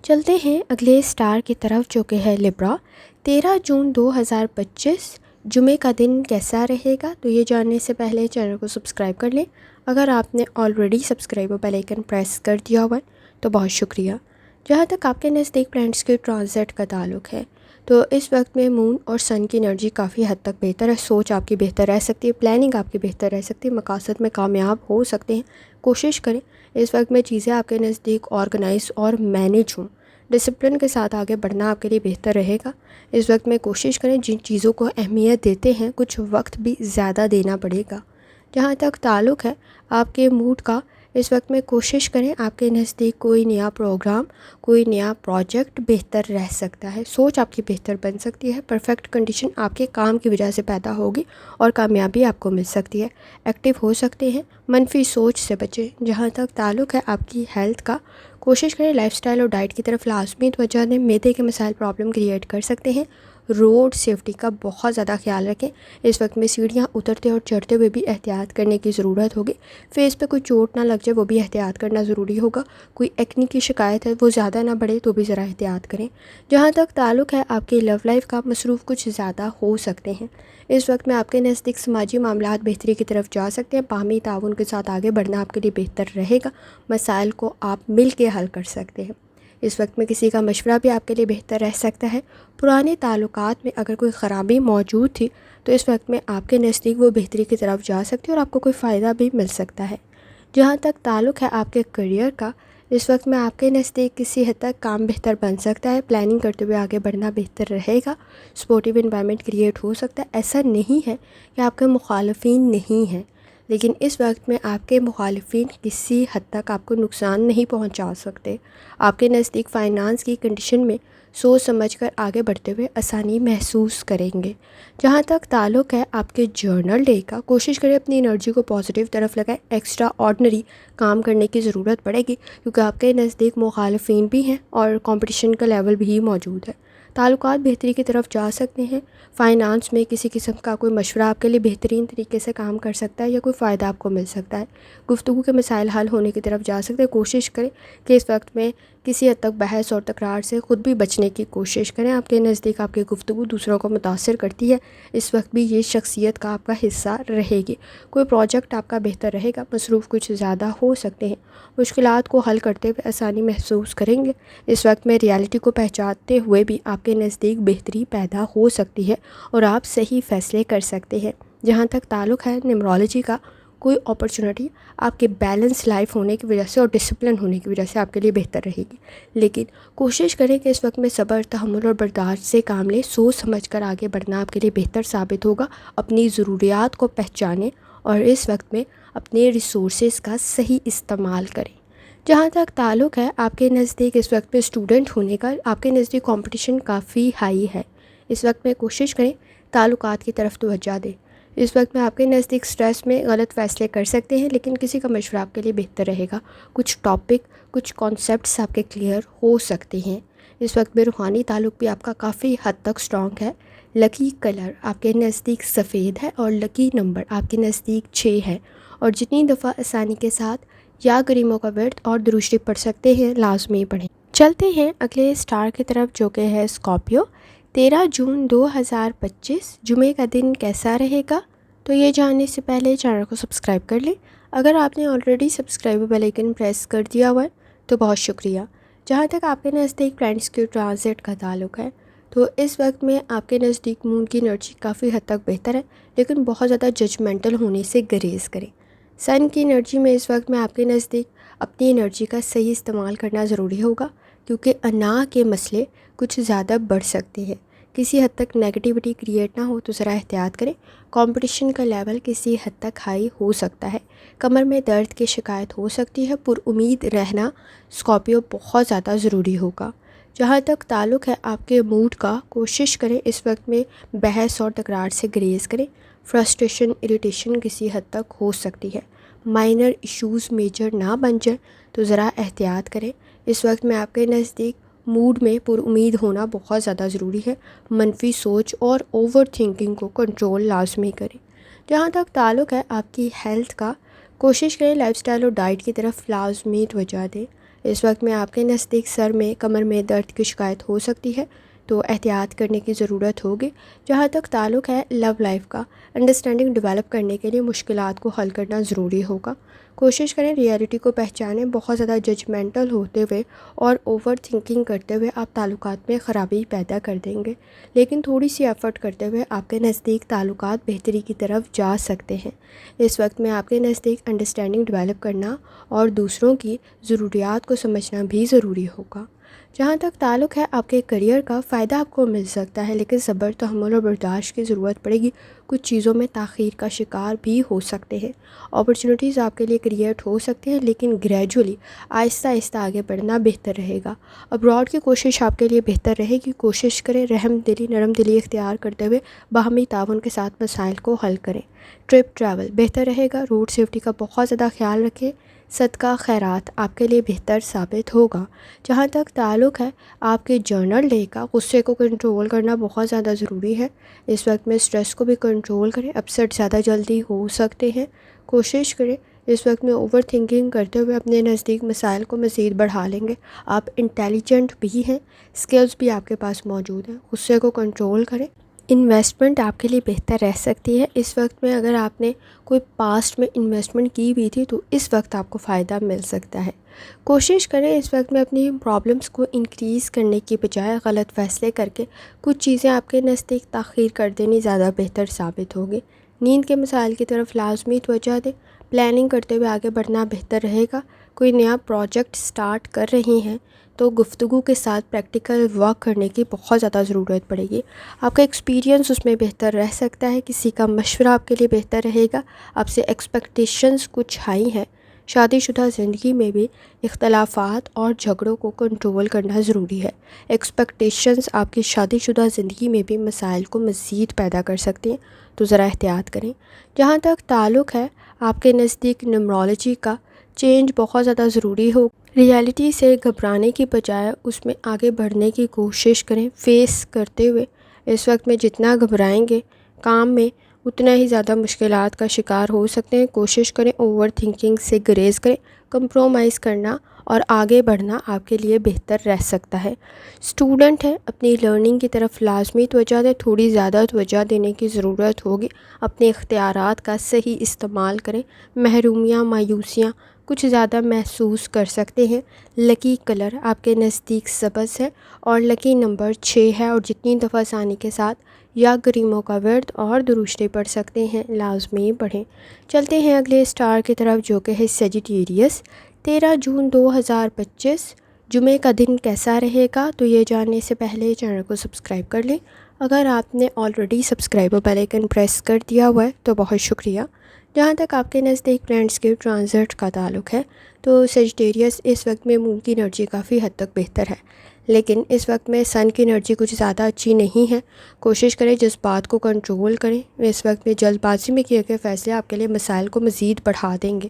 چلتے ہیں اگلے اسٹار کی طرف جو کہ ہے لبرا۔ 13 جون 2025 جمعے کا دن کیسا رہے گا؟ تو یہ جاننے سے پہلے چینل کو سبسکرائب کر لیں۔ اگر آپ نے already subscribe bell icon press کر دیا ہوا ہے تو بہت شکریہ۔ جہاں تک آپ کے نزدیک پلانٹس کے ٹرانزٹ کا تعلق ہے تو اس وقت میں مون اور سن کی انرجی کافی حد تک بہتر ہے، سوچ آپ کی بہتر رہ سکتی ہے، پلاننگ آپ کی بہتر رہ سکتی ہے، مقاصد میں کامیاب ہو سکتے ہیں۔ کوشش کریں اس وقت میں چیزیں آپ کے نزدیک آرگنائز اور مینیج ہوں، ڈسپلن کے ساتھ آگے بڑھنا آپ کے لیے بہتر رہے گا۔ اس وقت میں کوشش کریں جن چیزوں کو اہمیت دیتے ہیں کچھ وقت بھی زیادہ دینا پڑے گا۔ جہاں تک تعلق ہے آپ کے موڈ کا، اس وقت میں کوشش کریں آپ کے نزدیک کوئی نیا پروگرام، کوئی نیا پروجیکٹ بہتر رہ سکتا ہے، سوچ آپ کی بہتر بن سکتی ہے، پرفیکٹ کنڈیشن آپ کے کام کی وجہ سے پیدا ہوگی اور کامیابی آپ کو مل سکتی ہے، ایکٹیو ہو سکتے ہیں، منفی سوچ سے بچیں۔ جہاں تک تعلق ہے آپ کی ہیلتھ کا، کوشش کریں لائف سٹائل اور ڈائٹ کی طرف لازمی توجہ دیں، معدے کے مسائل پرابلم کریٹ کر سکتے ہیں۔ روڈ سیفٹی کا بہت زیادہ خیال رکھیں، اس وقت میں سیڑھیاں اترتے اور چڑھتے ہوئے بھی احتیاط کرنے کی ضرورت ہوگی، فیس پہ کوئی چوٹ نہ لگ جائے وہ بھی احتیاط کرنا ضروری ہوگا، کوئی ایکنی کی شکایت ہے وہ زیادہ نہ بڑھے تو بھی ذرا احتیاط کریں۔ جہاں تک تعلق ہے آپ کی لو لائف کا، مصروف کچھ زیادہ ہو سکتے ہیں، اس وقت میں آپ کے نزدیک سماجی معاملات بہتری کی طرف جا سکتے ہیں، باہمی تعاون کے ساتھ آگے بڑھنا آپ کے لیے بہتر رہے گا، مسائل کو آپ مل کے حل کر سکتے ہیں، اس وقت میں کسی کا مشورہ بھی آپ کے لیے بہتر رہ سکتا ہے۔ پرانے تعلقات میں اگر کوئی خرابی موجود تھی تو اس وقت میں آپ کے نزدیک وہ بہتری کی طرف جا سکتی ہے اور آپ کو کوئی فائدہ بھی مل سکتا ہے۔ جہاں تک تعلق ہے آپ کے کریئر کا، اس وقت میں آپ کے نزدیک کسی حد تک کام بہتر بن سکتا ہے، پلاننگ کرتے ہوئے آگے بڑھنا بہتر رہے گا، سپورٹیو انوائرمنٹ کریٹ ہو سکتا ہے۔ ایسا نہیں ہے کہ آپ کے مخالفین نہیں ہیں، لیکن اس وقت میں آپ کے مخالفین کسی حد تک آپ کو نقصان نہیں پہنچا سکتے، آپ کے نزدیک فائنانس کی کنڈیشن میں سوچ سمجھ کر آگے بڑھتے ہوئے آسانی محسوس کریں گے۔ جہاں تک تعلق ہے آپ کے جرنل ڈے کا، کوشش کریں اپنی انرجی کو پازیٹیو طرف لگائیں، ایکسٹرا آرڈنری کام کرنے کی ضرورت پڑے گی کیونکہ آپ کے نزدیک مخالفین بھی ہیں اور کمپٹیشن کا لیول بھی موجود ہے، تعلقات بہتری کی طرف جا سکتے ہیں، فائنانس میں کسی قسم کا کوئی مشورہ آپ کے لیے بہترین طریقے سے کام کر سکتا ہے یا کوئی فائدہ آپ کو مل سکتا ہے، گفتگو کے مسائل حل ہونے کی طرف جا سکتے ہیں۔ کوشش کریں کہ اس وقت میں کسی حد تک بحث اور تکرار سے خود بھی بچنے کی کوشش کریں، آپ کے نزدیک آپ کی گفتگو دوسروں کو متاثر کرتی ہے، اس وقت بھی یہ شخصیت کا آپ کا حصہ رہے گی، کوئی پروجیکٹ آپ کا بہتر رہے گا، مصروف کچھ زیادہ ہو سکتے ہیں، مشکلات کو حل کرتے ہوئے آسانی محسوس کریں گے، اس وقت میں ریالٹی کو پہچانتے ہوئے بھی آپ کے نزدیک بہتری پیدا ہو سکتی ہے اور آپ صحیح فیصلے کر سکتے ہیں۔ جہاں تک تعلق ہے نیمرولوجی کا، کوئی اپرچونٹی آپ کے بیلنس لائف ہونے کی وجہ سے اور ڈسپلن ہونے کی وجہ سے آپ کے لیے بہتر رہے گی، لیکن کوشش کریں کہ اس وقت میں صبر، تحمل اور برداشت سے کام لیں، سوچ سمجھ کر آگے بڑھنا آپ کے لیے بہتر ثابت ہوگا، اپنی ضروریات کو پہچانیں اور اس وقت میں اپنے ریسورسز کا صحیح استعمال کریں۔ جہاں تک تعلق ہے آپ کے نزدیک اس وقت میں اسٹوڈنٹ ہونے کا، آپ کے نزدیک کمپٹیشن کافی ہائی ہے، اس وقت میں کوشش کریں تعلقات کی طرف توجہ دیں، اس وقت میں آپ کے نزدیک سٹریس میں غلط فیصلے کر سکتے ہیں لیکن کسی کا مشورہ آپ کے لیے بہتر رہے گا، کچھ ٹاپک، کچھ کانسیپٹس آپ کے کلیئر ہو سکتے ہیں، اس وقت میں روحانی تعلق بھی آپ کا کافی حد تک سٹرانگ ہے، لکی کلر آپ کے نزدیک سفید ہے اور لکی نمبر آپ کے نزدیک 6 ہے، اور جتنی دفعہ آسانی کے ساتھ یا کریموں کا ورد اور درود شریف پڑھ سکتے ہیں لازمی پڑھیں۔ چلتے ہیں اگلے سٹار کی طرف جو کہ ہے اسکارپیو۔ 13 جون 2025 جمعے کا دن کیسا رہے گا؟ تو یہ جاننے سے پہلے چینل کو سبسکرائب کر لیں، اگر آپ نے already subscribe bell icon press کر دیا ہوا ہے تو بہت شکریہ۔ جہاں تک آپ کے نزدیک پلانٹس کے ٹرانزٹ کا تعلق ہے تو اس وقت میں آپ کے نزدیک مون کی انرجی کافی حد تک بہتر ہے، لیکن بہت زیادہ ججمنٹل ہونے سے گریز کریں۔ سن کی انرجی میں اس وقت میں آپ کے نزدیک اپنی انرجی کا صحیح استعمال کرنا ضروری ہوگا کیونکہ انا کے مسئلے کچھ زیادہ بڑھ سکتے ہیں، کسی حد تک نیگیٹیوٹی کریٹ نہ ہو تو ذرا احتیاط کریں، کمپٹیشن کا لیول کسی حد تک ہائی ہو سکتا ہے، کمر میں درد کی شکایت ہو سکتی ہے، پر امید رہنا اسکارپیو بہت زیادہ ضروری ہوگا۔ جہاں تک تعلق ہے آپ کے موڈ کا، کوشش کریں اس وقت میں بحث اور تکرار سے گریز کریں، فرسٹریشن، اریٹیشن کسی حد تک ہو سکتی ہے، مائنر ایشوز میجر نہ بن جائیں تو ذرا احتیاط کریں، اس وقت میں آپ کے نزدیک موڈ میں پر امید ہونا بہت زیادہ ضروری ہے، منفی سوچ اور اوور تھنکنگ کو کنٹرول لازمی کریں۔ جہاں تک تعلق ہے آپ کی ہیلتھ کا، کوشش کریں لائف سٹائل اور ڈائٹ کی طرف لازمی توجہ دیں، اس وقت میں آپ کے نزدیک سر میں، کمر میں درد کی شکایت ہو سکتی ہے تو احتیاط کرنے کی ضرورت ہوگی۔ جہاں تک تعلق ہے لو لائف کا، انڈرسٹینڈنگ ڈیولپ کرنے کے لیے مشکلات کو حل کرنا ضروری ہوگا، کوشش کریں ریالٹی کو پہچانیں، بہت زیادہ ججمنٹل ہوتے ہوئے اور اوور تھنکنگ کرتے ہوئے آپ تعلقات میں خرابی پیدا کر دیں گے، لیکن تھوڑی سی ایفرٹ کرتے ہوئے آپ کے نزدیک تعلقات بہتری کی طرف جا سکتے ہیں۔ اس وقت میں آپ کے نزدیک انڈرسٹینڈنگ ڈیولپ کرنا اور دوسروں کی ضروریات کو سمجھنا بھی ضروری ہوگا۔ جہاں تک تعلق ہے آپ کے کریئر کا، فائدہ آپ کو مل سکتا ہے، لیکن صبر، تحمل اور برداشت کی ضرورت پڑے گی۔ کچھ چیزوں میں تاخیر کا شکار بھی ہو سکتے ہیں۔ اپرچونیٹیز آپ کے لیے کریٹ ہو سکتے ہیں، لیکن گریجولی آہستہ آہستہ آگے بڑھنا بہتر رہے گا۔ ابراڈ کی کوشش آپ کے لیے بہتر رہے گی۔ کوشش کریں رحم دلی، نرم دلی اختیار کرتے ہوئے باہمی تعاون کے ساتھ مسائل کو حل کریں۔ ٹریول بہتر رہے گا۔ روڈ سیفٹی کا بہت زیادہ خیال رکھیں۔ صدقہ خیرات آپ کے لیے بہتر ثابت ہوگا۔ جہاں تک تعلق ہے آپ کے جرنل ڈے کا، غصے کو کنٹرول کرنا بہت زیادہ ضروری ہے۔ اس وقت میں اسٹریس کو بھی کنٹرول کریں۔ اپسیٹ زیادہ جلدی ہو سکتے ہیں۔ کوشش کریں اس وقت میں اوور تھنکنگ کرتے ہوئے اپنے نزدیک مسائل کو مزید بڑھا لیں گے۔ آپ انٹیلیجنٹ بھی ہیں، سکلز بھی آپ کے پاس موجود ہیں۔ غصے کو کنٹرول کریں۔ انویسٹمنٹ آپ کے لیے بہتر رہ سکتی ہے۔ اس وقت میں اگر آپ نے کوئی پاسٹ میں انویسٹمنٹ کی بھی تھی تو اس وقت آپ کو فائدہ مل سکتا ہے۔ کوشش کریں اس وقت میں اپنی پرابلمس کو انکریز کرنے کی بجائے غلط فیصلے کر کے کچھ چیزیں آپ کے نزدیک تاخیر کر دینی زیادہ بہتر ثابت ہوگی۔ نیند کے مسائل کی طرف لازمی توجہ دیں۔ پلاننگ کرتے ہوئے آگے بڑھنا بہتر رہے گا۔ کوئی نیا پروجیکٹ سٹارٹ کر رہی ہیں تو گفتگو کے ساتھ پریکٹیکل ورک کرنے کی بہت زیادہ ضرورت پڑے گی۔ آپ کا ایکسپیرینس اس میں بہتر رہ سکتا ہے۔ کسی کا مشورہ آپ کے لیے بہتر رہے گا۔ آپ سے ایکسپیکٹیشنز کچھ ہائی ہیں۔ شادی شدہ زندگی میں بھی اختلافات اور جھگڑوں کو کنٹرول کرنا ضروری ہے۔ ایکسپیکٹیشنز آپ کی شادی شدہ زندگی میں بھی مسائل کو مزید پیدا کر سکتی ہیں، تو ذرا احتیاط کریں۔ جہاں تک تعلق ہے آپ کے نزدیک نیومرولوجی کا چینج بہت زیادہ ضروری ہو۔ ریالٹی سے گھبرانے کی بجائے اس میں آگے بڑھنے کی کوشش کریں۔ فیس کرتے ہوئے اس وقت میں جتنا گھبرائیں گے کام میں اتنا ہی زیادہ مشکلات کا شکار ہو سکتے ہیں۔ کوشش کریں اوور تھنکنگ سے گریز کریں۔ کمپرومائز کرنا اور آگے بڑھنا آپ کے لیے بہتر رہ سکتا ہے۔ اسٹوڈنٹ ہیں، اپنی لرننگ کی طرف لازمی توجہ دیں۔ تھوڑی زیادہ توجہ دینے کی ضرورت ہوگی۔ اپنے اختیارات کا صحیح استعمال کریں۔ محرومیاں، مایوسیاں کچھ زیادہ محسوس کر سکتے ہیں۔ لکی کلر آپ کے نزدیک سبز ہے اور لکی نمبر 6 ہے، اور جتنی دفعہ آسانی کے ساتھ یا کریموں کا ورد اور درشتے پڑھ سکتے ہیں لازمی پڑھیں۔ چلتے ہیں اگلے اسٹار کی طرف جو کہ ہے سیجیٹیریس۔ 13 جون 2025 جمعے کا دن کیسا رہے گا؟ تو یہ جاننے سے پہلے چینل کو سبسکرائب کر لیں۔ اگر آپ نے already subscribe bell icon press کر دیا ہوا ہے تو بہت شکریہ۔ جہاں تک آپ کے نزدیک پلانٹس کے ٹرانزٹ کا تعلق ہے تو سیجیٹیریس اس وقت میں مون کی انرجی کافی حد تک بہتر ہے، لیکن اس وقت میں سن کی انرجی کچھ زیادہ اچھی نہیں ہے۔ کوشش کریں جذبات کو کنٹرول کریں۔ اس وقت میں جلد بازی میں کیے گئے فیصلے آپ کے لیے مسائل کو مزید بڑھا دیں گے۔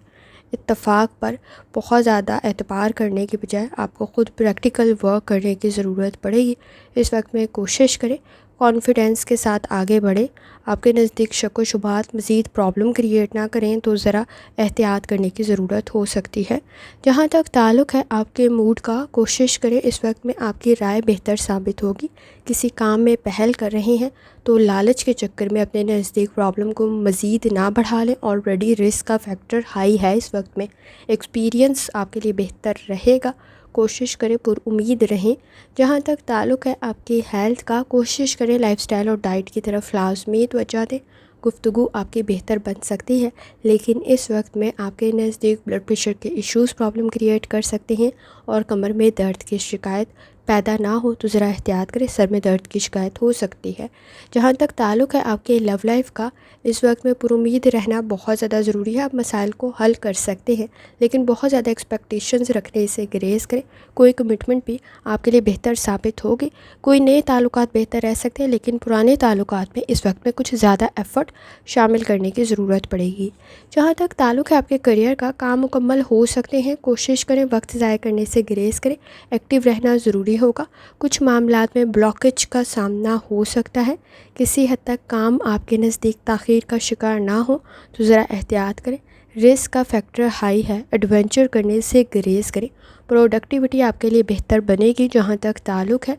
اتفاق پر بہت زیادہ اعتبار کرنے کی بجائے آپ کو خود پریکٹیکل ورک کرنے کی ضرورت پڑے گی۔ اس وقت میں کوشش کریں کانفیڈنس کے ساتھ آگے بڑھیں۔ آپ کے نزدیک شک و شبہات مزید پرابلم کریٹ نہ کریں تو ذرا احتیاط کرنے کی ضرورت ہو سکتی ہے۔ جہاں تک تعلق ہے آپ کے موڈ کا، کوشش کریں اس وقت میں آپ کی رائے بہتر ثابت ہوگی۔ کسی کام میں پہل کر رہے ہیں تو لالچ کے چکر میں اپنے نزدیک پرابلم کو مزید نہ بڑھا لیں۔ آلریڈی رسک کا فیکٹر ہائی ہے اس وقت میں۔ ایکسپیرینس آپ کے لیے بہتر رہے گا۔ کوشش کریں پر امید رہیں۔ جہاں تک تعلق ہے آپ کی ہیلتھ کا، کوشش کریں لائف سٹائل اور ڈائٹ کی طرف لازمی توجہ دیں۔ گفتگو آپ کی بہتر بن سکتی ہے، لیکن اس وقت میں آپ کے نزدیک بلڈ پریشر کے ایشوز پرابلم کریٹ کر سکتے ہیں، اور کمر میں درد کی شکایت پیدا نہ ہو تو ذرا احتیاط کریں، سر میں درد کی شکایت ہو سکتی ہے۔ جہاں تک تعلق ہے آپ کے لو لائف کا، اس وقت میں پر امید رہنا بہت زیادہ ضروری ہے۔ آپ مسائل کو حل کر سکتے ہیں، لیکن بہت زیادہ ایکسپیکٹیشنز رکھنے سے گریز کریں۔ کوئی کمٹمنٹ بھی آپ کے لیے بہتر ثابت ہوگی۔ کوئی نئے تعلقات بہتر رہ سکتے ہیں، لیکن پرانے تعلقات میں اس وقت میں کچھ زیادہ ایفرٹ شامل کرنے کی ضرورت پڑے گی۔ جہاں تک تعلق ہے آپ کے کریئر کا، کام مکمل ہو سکتے ہیں۔ کوشش کریں وقت ضائع کرنے سے گریز کریں۔ ایکٹیو رہنا ضروری ہوگا۔ کچھ معاملات میں بلاکیج کا سامنا ہو سکتا ہے۔ کسی حد تک کام آپ کے نزدیک تاخیر کا شکار نہ ہو تو ذرا احتیاط کریں۔ رسک کا فیکٹر ہائی ہے، ایڈونچر کرنے سے گریز کریں۔ پروڈکٹیوٹی آپ کے لیے بہتر بنے گی۔ جہاں تک تعلق ہے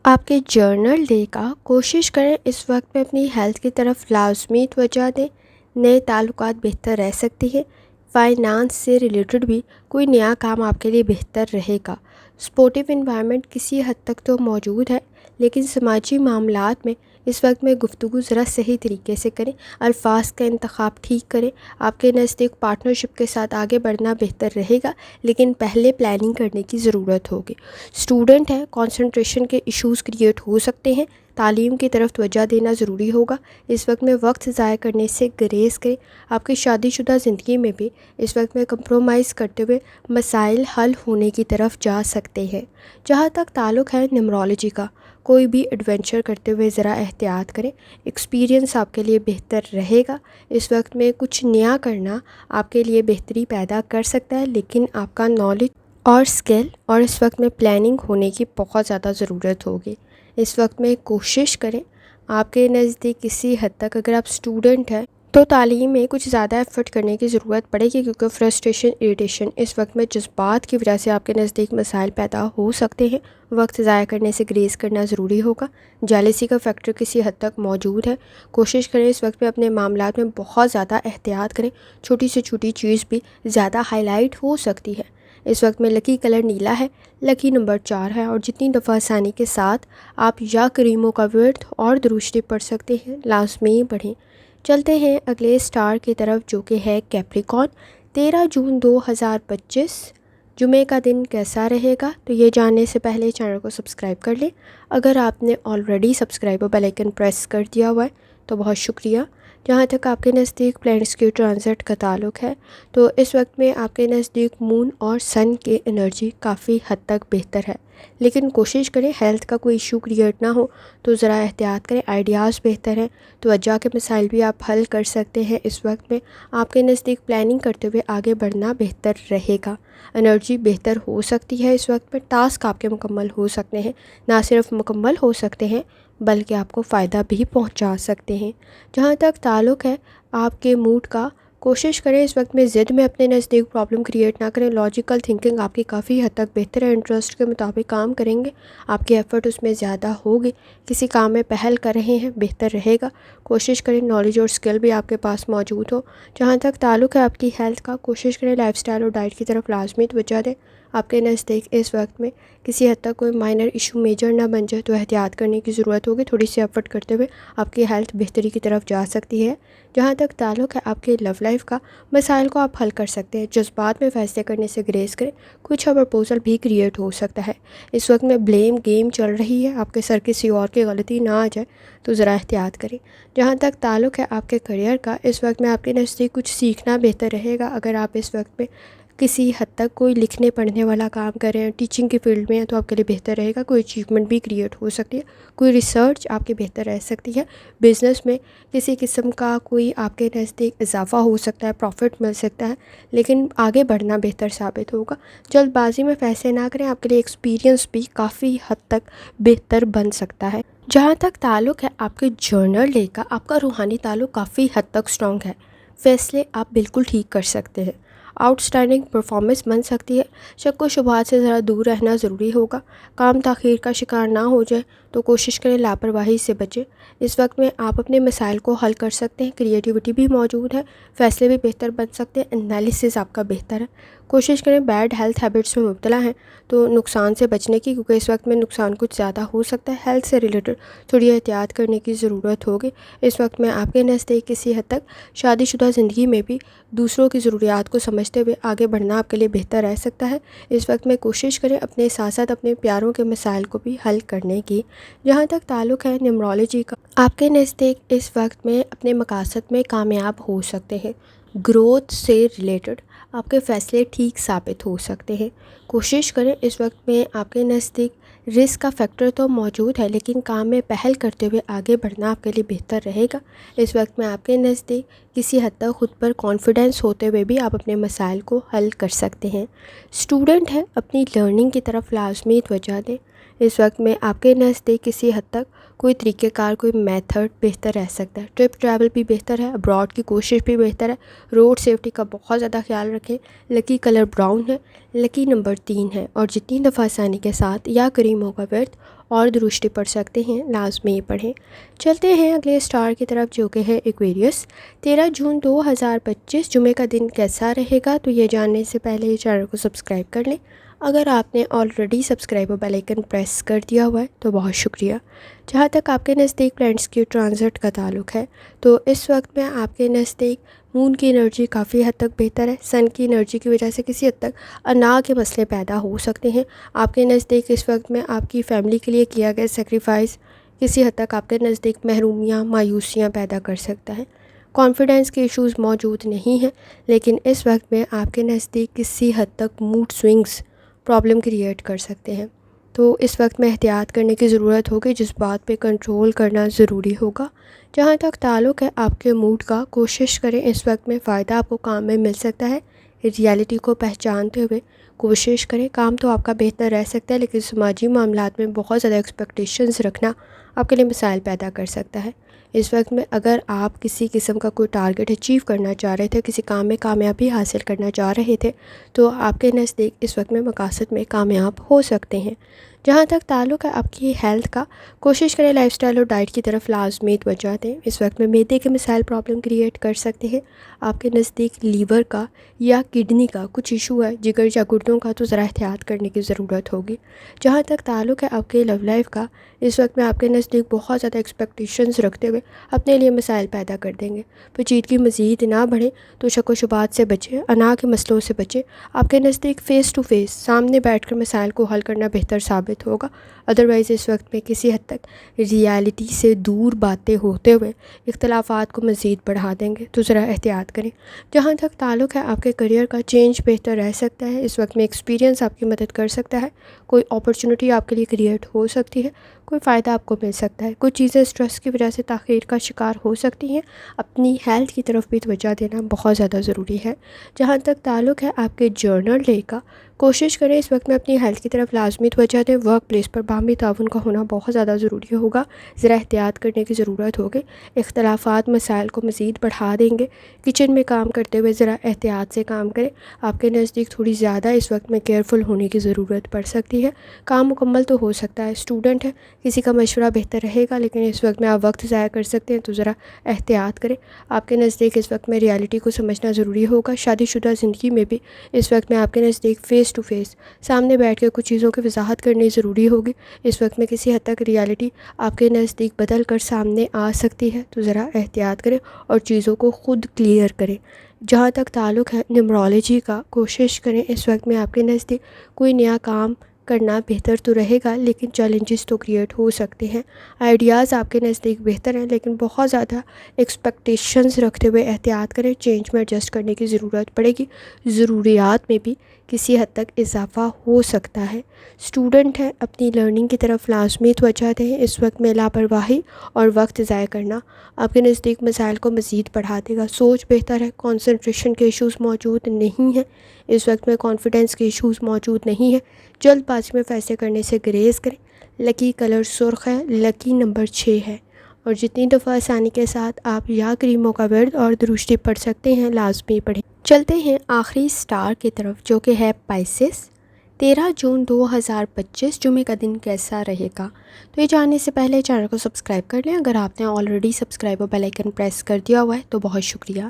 آپ کے جرنل ڈے کا، کوشش کریں اس وقت میں اپنی ہیلتھ کی طرف لازمی توجہ دیں۔ نئے تعلقات بہتر رہ سکتی ہیں۔ فائنانس سے ریلیٹڈ بھی کوئی نیا کام آپ کے لیے بہتر رہے گا۔ سپورٹیو انوائرمنٹ کسی حد تک تو موجود ہے، لیکن سماجی معاملات میں اس وقت میں گفتگو ذرا صحیح طریقے سے کریں، الفاظ کا انتخاب ٹھیک کریں۔ آپ کے نزدیک پارٹنرشپ کے ساتھ آگے بڑھنا بہتر رہے گا، لیکن پہلے پلاننگ کرنے کی ضرورت ہوگی۔ اسٹوڈنٹ ہے، کنسنٹریشن کے ایشوز کریٹ ہو سکتے ہیں، تعلیم کی طرف توجہ دینا ضروری ہوگا۔ اس وقت میں وقت ضائع کرنے سے گریز کریں۔ آپ کی شادی شدہ زندگی میں بھی اس وقت میں کمپرومائز کرتے ہوئے مسائل حل ہونے کی طرف جا سکتے ہیں۔ جہاں تک تعلق ہے نیومرولوجی کا، کوئی بھی ایڈونچر کرتے ہوئے ذرا احتیاط کریں، ایکسپیرینس آپ کے لیے بہتر رہے گا۔ اس وقت میں کچھ نیا کرنا آپ کے لیے بہتری پیدا کر سکتا ہے، لیکن آپ کا نالج اور اسکل اور اس وقت میں پلاننگ ہونے کی بہت زیادہ ضرورت ہوگی۔ اس وقت میں کوشش کریں، آپ کے نزدیک کسی حد تک اگر آپ اسٹوڈنٹ ہیں تو تعلیم میں کچھ زیادہ ایفرٹ کرنے کی ضرورت پڑے گی، کیونکہ فرسٹریشن، اریٹیشن اس وقت میں جذبات کی وجہ سے آپ کے نزدیک مسائل پیدا ہو سکتے ہیں۔ وقت ضائع کرنے سے گریز کرنا ضروری ہوگا۔ جیلسی کا فیکٹر کسی حد تک موجود ہے۔ کوشش کریں اس وقت میں اپنے معاملات میں بہت زیادہ احتیاط کریں، چھوٹی سے چھوٹی چیز بھی زیادہ ہائی لائٹ ہو سکتی ہے۔ اس وقت میں لکی کلر نیلا ہے، لکی نمبر 4 ہے، اور جتنی دفعہ آسانی کے ساتھ آپ یا کریموں کا ورد اور درود شریف پڑھ سکتے ہیں لازمی پڑھیں۔ چلتے ہیں اگلے سٹار کی طرف جو کہ ہے کیپریکون۔ 13 جون 2025 جمعے کا دن کیسا رہے گا؟ تو یہ جاننے سے پہلے چینل کو سبسکرائب کر لیں۔ اگر آپ نے آلریڈی سبسکرائب اور بیل آئکن پریس کر دیا ہوا ہے تو بہت شکریہ۔ جہاں تک آپ کے نزدیک پلینٹس کے ٹرانزٹ کا تعلق ہے تو اس وقت میں آپ کے نزدیک مون اور سن کی انرجی کافی حد تک بہتر ہے، لیکن کوشش کریں ہیلتھ کا کوئی ایشو کریٹ نہ ہو تو ذرا احتیاط کریں۔ آئیڈیاز بہتر ہیں، توجہ کے مسائل بھی آپ حل کر سکتے ہیں۔ اس وقت میں آپ کے نزدیک پلاننگ کرتے ہوئے آگے بڑھنا بہتر رہے گا۔ انرجی بہتر ہو سکتی ہے۔ اس وقت میں ٹاسک آپ کے مکمل ہو سکتے ہیں، نہ صرف مکمل ہو سکتے ہیں بلکہ آپ کو فائدہ بھی پہنچا سکتے ہیں۔ جہاں تک تعلق ہے آپ کے موڈ کا، کوشش کریں اس وقت میں ضد میں اپنے نزدیک پرابلم کریٹ نہ کریں۔ لاجیکل تھنکنگ آپ کی کافی حد تک بہتر ہے، انٹرسٹ کے مطابق کام کریں گے، آپ کی ایفرٹ اس میں زیادہ ہوگی۔ کسی کام میں پہل کر رہے ہیں، بہتر رہے گا۔ کوشش کریں نالج اور اسکل بھی آپ کے پاس موجود ہو۔ جہاں تک تعلق ہے آپ کی ہیلتھ کا، کوشش کریں لائف سٹائل اور ڈائٹ کی طرف لازمی توجہ دیں۔ آپ کے نزدیک اس وقت میں کسی حد تک کوئی مائنر ایشو میجر نہ بن جائے تو احتیاط کرنے کی ضرورت ہوگی۔ تھوڑی سی ایفرٹ کرتے ہوئے آپ کی ہیلتھ بہتری کی طرف جا سکتی ہے۔ جہاں تک تعلق ہے آپ کے لو لائف کا، مسائل کو آپ حل کر سکتے ہیں۔ جذبات میں فیصلے کرنے سے گریز کریں، کچھ پرپوزل بھی کریٹ ہو سکتا ہے۔ اس وقت میں بلیم گیم چل رہی ہے، آپ کے سر کسی اور کی غلطی نہ آ جائے تو ذرا احتیاط کریں۔ جہاں تک تعلق ہے آپ کے کریئر کا، اس وقت میں آپ کے نزدیک کچھ سیکھنا بہتر رہے گا۔ اگر آپ اس وقت میں کسی حد تک کوئی لکھنے پڑھنے والا کام کر رہے ہیں، ٹیچنگ کی فیلڈ میں ہیں، تو آپ کے لیے بہتر رہے گا۔ کوئی اچیومنٹ بھی کریٹ ہو سکتی ہے، کوئی ریسرچ آپ کی بہتر رہ سکتی ہے۔ بزنس میں کسی قسم کا کوئی آپ کے نزدیک اضافہ ہو سکتا ہے، پروفٹ مل سکتا ہے، لیکن آگے بڑھنا بہتر ثابت ہوگا۔ جلد بازی میں فیصلے نہ کریں، آپ کے لیے ایکسپیرینس بھی کافی حد تک بہتر بن سکتا ہے۔ جہاں تک تعلق ہے آپ کے جرنل ڈے کا، آپ کا روحانی تعلق کافی حد تک اسٹرانگ ہے، فیصلے آپ بالکل ٹھیک کر سکتے ہیں۔ آؤٹ اسٹینڈنگ پرفارمنس بن سکتی ہے۔ شک و شبہات سے ذرا دور رہنا ضروری ہوگا۔ کام تاخیر کا شکار نہ ہو جائے تو کوشش کریں لاپرواہی سے بچیں۔ اس وقت میں آپ اپنے مسائل کو حل کر سکتے ہیں، کریٹیوٹی بھی موجود ہے، فیصلے بھی بہتر بن سکتے ہیں، انالیسس آپ کا بہتر ہے۔ کوشش کریں بیڈ ہیلتھ ہیبٹس میں مبتلا ہیں تو نقصان سے بچنے کی، کیونکہ اس وقت میں نقصان کچھ زیادہ ہو سکتا ہے۔ ہیلتھ سے ریلیٹڈ تھوڑی احتیاط کرنے کی ضرورت ہوگی۔ اس وقت میں آپ کے نزدیک کسی حد تک شادی شدہ زندگی میں بھی دوسروں کی ضروریات کو سمجھتے ہوئے آگے بڑھنا آپ کے لیے بہتر رہ سکتا ہے۔ اس وقت میں کوشش کریں اپنے ساتھ ساتھ اپنے پیاروں کے مسائل کو بھی حل کرنے کی۔ جہاں تک تعلق ہے نیومرولوجی کا، آپ کے نزدیک اس وقت میں اپنے مقاصد میں کامیاب ہو سکتے ہیں۔ گروتھ سے ریلیٹڈ آپ کے فیصلے ٹھیک ثابت ہو سکتے ہیں۔ کوشش کریں اس وقت میں آپ کے نزدیک رسک کا فیکٹر تو موجود ہے، لیکن کام میں پہل کرتے ہوئے آگے بڑھنا آپ کے لیے بہتر رہے گا۔ اس وقت میں آپ کے نزدیک کسی حد تک خود پر کانفیڈنس ہوتے ہوئے بھی آپ اپنے مسائل کو حل کر سکتے ہیں۔ اسٹوڈنٹ ہے، اپنی لرننگ کی طرف لازمی توجہ دیں۔ اس وقت میں آپ کے نزدیک کسی حد تک کوئی طریقہ کار، کوئی میتھڈ بہتر رہ سکتا ہے۔ ٹرپ ٹریول بھی بہتر ہے، ابراڈ کی کوشش بھی بہتر ہے۔ روڈ سیفٹی کا بہت زیادہ خیال رکھیں۔ لکی کلر براؤن ہے، لکی نمبر 3 ہے، اور جتنی دفعہ آسانی کے ساتھ یا کریموں کا ورد اور درود شریف پڑھ سکتے ہیں لازمی پڑھیں۔ چلتے ہیں اگلے سٹار کی طرف جو کہ ہے ایکویریس۔ 13 جون 2025 جمعے کا دن کیسا رہے گا؟ تو یہ جاننے سے پہلے چینل کو سبسکرائب کر لیں۔ اگر آپ نے آلریڈی سبسکرائب اور بیل آئکن پریس کر دیا ہوا ہے تو بہت شکریہ۔ جہاں تک آپ کے نزدیک پلانٹس کی ٹرانزٹ کا تعلق ہے تو اس وقت میں آپ کے نزدیک مون کی انرجی کافی حد تک بہتر ہے۔ سن کی انرجی کی وجہ سے کسی حد تک انا کے مسئلے پیدا ہو سکتے ہیں۔ آپ کے نزدیک اس وقت میں آپ کی فیملی کے لیے کیا گیا سیکریفائز کسی حد تک آپ کے نزدیک محرومیاں، مایوسیاں پیدا کر سکتا ہے۔ کانفیڈنس کے ایشوز موجود نہیں ہیں، لیکن اس وقت میں آپ کے نزدیک کسی حد تک موڈ سوئنگز پرابلم کریٹ کر سکتے ہیں۔ تو اس وقت میں احتیاط کرنے کی ضرورت ہوگی، جس بات پہ کنٹرول کرنا ضروری ہوگا۔ جہاں تک تعلق ہے آپ کے موڈ کا، کوشش کریں اس وقت میں فائدہ آپ کو کام میں مل سکتا ہے۔ ریالٹی کو پہچانتے ہوئے کوشش کریں۔ کام تو آپ کا بہتر رہ سکتا ہے، لیکن سماجی معاملات میں بہت زیادہ ایکسپیکٹیشنز رکھنا آپ کے لیے مسائل پیدا کر سکتا ہے۔ اس وقت میں اگر آپ کسی قسم کا کوئی ٹارگٹ اچیو کرنا چاہ رہے تھے، کسی کام میں کامیابی حاصل کرنا چاہ رہے تھے، تو آپ کے نزدیک اس وقت میں مقاصد میں کامیاب ہو سکتے ہیں۔ جہاں تک تعلق ہے آپ کی ہیلتھ کا، کوشش کریں لائف سٹائل اور ڈائٹ کی طرف لازمی توجہ دیں۔ اس وقت میں معدے کے مسائل پرابلم کریٹ کر سکتے ہیں۔ آپ کے نزدیک لیور کا یا کڈنی کا کچھ ایشو ہے، جگر یا گردوں کا، تو ذرا احتیاط کرنے کی ضرورت ہوگی۔ جہاں تک تعلق ہے آپ کے لو لائف کا، اس وقت میں آپ کے نزدیک بہت زیادہ ایکسپیکٹیشنز رکھتے ہوئے اپنے لیے مسائل پیدا کر دیں گے۔ پیچیدگی مزید نہ بڑھے تو شک و شبہات سے بچیں، انا کے مسئلوں سے بچیں۔ آپ کے نزدیک فیس ٹو فیس سامنے بیٹھ کر مسائل کو حل کرنا بہتر ثابت ہوگا۔ ادروائز اس وقت میں کسی حد تک ریالٹی سے دور باتیں ہوتے ہوئے اختلافات کو مزید بڑھا دیں گے، تو ذرا احتیاط کریں۔ جہاں تک تعلق ہے آپ کے کریئر کا، چینج بہتر رہ سکتا ہے۔ اس وقت میں ایکسپیرینس آپ کی مدد کر سکتا ہے۔ کوئی اپرچونٹی آپ کے لیے کریٹ ہو سکتی ہے، کوئی فائدہ آپ کو مل سکتا ہے۔ کچھ چیزیں اسٹریس کی وجہ سے تاخیر کا شکار ہو سکتی ہیں۔ اپنی ہیلتھ کی طرف بھی توجہ دینا بہت زیادہ ضروری ہے۔ جہاں تک تعلق ہے آپ کے جرنل ڈے کا، کوشش کریں اس وقت میں اپنی ہیلتھ کی طرف لازمی توجہ دیں۔ ورک پلیس پر باہمی تعاون کا ہونا بہت زیادہ ضروری ہوگا، ذرا احتیاط کرنے کی ضرورت ہوگی۔ اختلافات مسائل کو مزید بڑھا دیں گے۔ کچن میں کام کرتے ہوئے ذرا احتیاط سے کام کریں۔ آپ کے نزدیک تھوڑی زیادہ اس وقت میں کیئرفل ہونے کی ضرورت پڑ سکتی ہے۔ کام مکمل تو ہو سکتا ہے، اسٹوڈنٹ ہے، کسی کا مشورہ بہتر رہے گا، لیکن اس وقت میں آپ وقت ضائع کر سکتے ہیں، تو ذرا احتیاط کریں۔ آپ کے نزدیک اس وقت میں ریالٹی کو سمجھنا ضروری ہوگا۔ شادی شدہ زندگی میں بھی اس وقت میں آپ کے نزدیک فیس ٹو فیس سامنے بیٹھ کے کچھ چیزوں کی وضاحت کرنی ضروری ہوگی۔ اس وقت میں کسی حد تک ریالٹی آپ کے نزدیک بدل کر سامنے آ سکتی ہے، تو ذرا احتیاط کریں اور چیزوں کو خود کلیئر کریں۔ جہاں تک تعلق ہے نیمرولوجی کا، کوشش کریں اس وقت میں آپ کے نزدیک کوئی نیا کام کرنا بہتر تو رہے گا، لیکن چیلنجز تو کریٹ ہو سکتے ہیں۔ آئیڈیاز آپ کے نزدیک بہتر ہیں، لیکن بہت زیادہ ایکسپیکٹیشنز رکھتے ہوئے احتیاط کریں۔ چینج میں ایڈجسٹ کرنے کی ضرورت پڑے گی۔ ضروریات میں بھی کسی حد تک اضافہ ہو سکتا ہے۔ اسٹوڈنٹ ہے، اپنی لرننگ کی طرف لازمی توجہ دیں۔ اس وقت میں لاپرواہی اور وقت ضائع کرنا آپ کے نزدیک مسائل کو مزید بڑھا دے گا۔ سوچ بہتر ہے، کنسنٹریشن کے ایشوز موجود نہیں ہیں۔ اس وقت میں کانفیڈنس کے ایشوز موجود نہیں ہیں۔ جلد بازی میں فیصلے کرنے سے گریز کریں۔ لکی کلر سرخ ہے، لکی نمبر 6 ہے، اور جتنی دفعہ آسانی کے ساتھ آپ یا کریموں کا ورد اور درشتی پڑھ سکتے ہیں، لازمی پڑھیں۔ چلتے ہیں آخری سٹار کی طرف، جو کہ ہے پائسس۔ 13 جون 2025 جمعے کا دن کیسا رہے گا؟ تو یہ جاننے سے پہلے چینل کو سبسکرائب کر لیں۔ اگر آپ نے آلریڈی سبسکرائب اور بیل آئکن پریس کر دیا ہوا ہے تو بہت شکریہ۔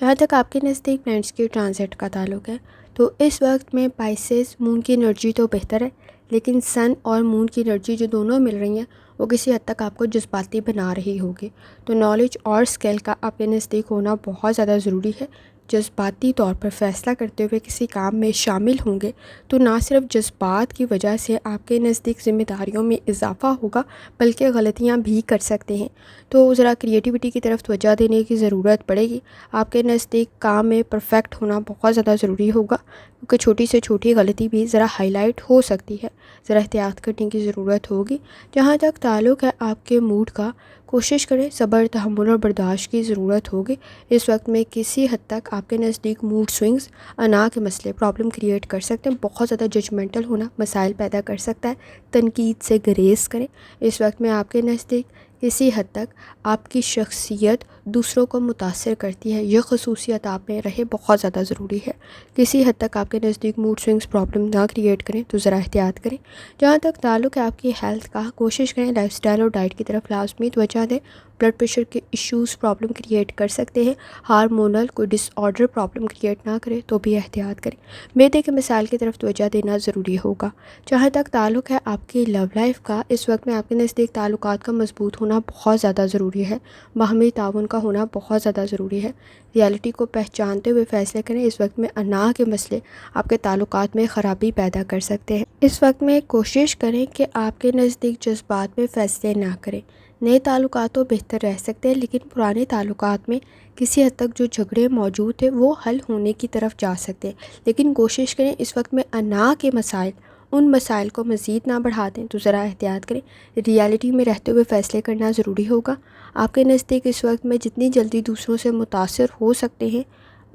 جہاں تک آپ کے نزدیک پلانٹس کی ٹرانزٹ کا تعلق ہے تو اس وقت میں پائسس، مون کی انرجی تو بہتر ہے، لیکن سن اور مون کی انرجی جو دونوں مل رہی ہیں وہ کسی حد تک آپ کو جذباتی بنا رہی ہوگی۔ تو نالج اور اسکل کا آپ کے نزدیک ہونا بہت زیادہ ضروری ہے۔ جذباتی طور پر فیصلہ کرتے ہوئے کسی کام میں شامل ہوں گے تو نہ صرف جذبات کی وجہ سے آپ کے نزدیک ذمہ داریوں میں اضافہ ہوگا، بلکہ غلطیاں بھی کر سکتے ہیں۔ تو ذرا کریٹیوٹی کی طرف توجہ دینے کی ضرورت پڑے گی۔ آپ کے نزدیک کام میں پرفیکٹ ہونا بہت زیادہ ضروری ہوگا، کیونکہ چھوٹی سے چھوٹی غلطی بھی ذرا ہائی لائٹ ہو سکتی ہے۔ ذرا احتیاط کرنے کی ضرورت ہوگی۔ جہاں تک تعلق ہے آپ کے موڈ کا، کوشش کریں صبر، تحمل اور برداشت کی ضرورت ہوگی۔ اس وقت میں کسی حد تک آپ کے نزدیک موڈ سوئنگز، انا کے مسئلے پرابلم کریٹ کر سکتے ہیں۔ بہت زیادہ ججمنٹل ہونا مسائل پیدا کر سکتا ہے۔ تنقید سے گریز کریں۔ اس وقت میں آپ کے نزدیک کسی حد تک آپ کی شخصیت دوسروں کو متاثر کرتی ہے، یہ خصوصیت آپ میں رہے بہت زیادہ ضروری ہے۔ کسی حد تک آپ کے نزدیک موڈ سوئنگز پرابلم نہ کریٹ کریں، تو ذرا احتیاط کریں۔ جہاں تک تعلق ہے آپ کی ہیلتھ کا، کوشش کریں لائف سٹائل اور ڈائٹ کی طرف لازمی توجہ دیں۔ بلڈ پریشر کے ایشوز پرابلم کریٹ کر سکتے ہیں، ہارمونل کوئی ڈس آرڈر پرابلم کریٹ نہ کرے تو بھی احتیاط کریں۔ معدے کے مسائل کی طرف توجہ دینا ضروری ہوگا۔ جہاں تک تعلق ہے آپ کی لو لائف کا، اس وقت میں آپ کے نزدیک تعلقات کا مضبوط ہونا بہت زیادہ ضروری ہے، باہمی تعاون کا ہونا بہت زیادہ ضروری ہے۔ ریالٹی کو پہچانتے ہوئے فیصلے کریں۔ اس وقت میں انا کے مسئلے آپ کے تعلقات میں خرابی پیدا کر سکتے ہیں۔ اس وقت میں کوشش کریں کہ آپ کے نزدیک جذبات میں فیصلے نہ کریں۔ نئے تعلقات تو بہتر رہ سکتے ہیں، لیکن پرانے تعلقات میں کسی حد تک جو جھگڑے موجود تھے وہ حل ہونے کی طرف جا سکتے ہیں، لیکن کوشش کریں اس وقت میں انا کے مسائل، ان مسائل کو مزید نہ بڑھا دیں، تو ذرا احتیاط کریں۔ ریالٹی میں رہتے ہوئے فیصلے کرنا ضروری ہوگا۔ آپ کے نزدیک اس وقت میں جتنی جلدی دوسروں سے متاثر ہو سکتے ہیں،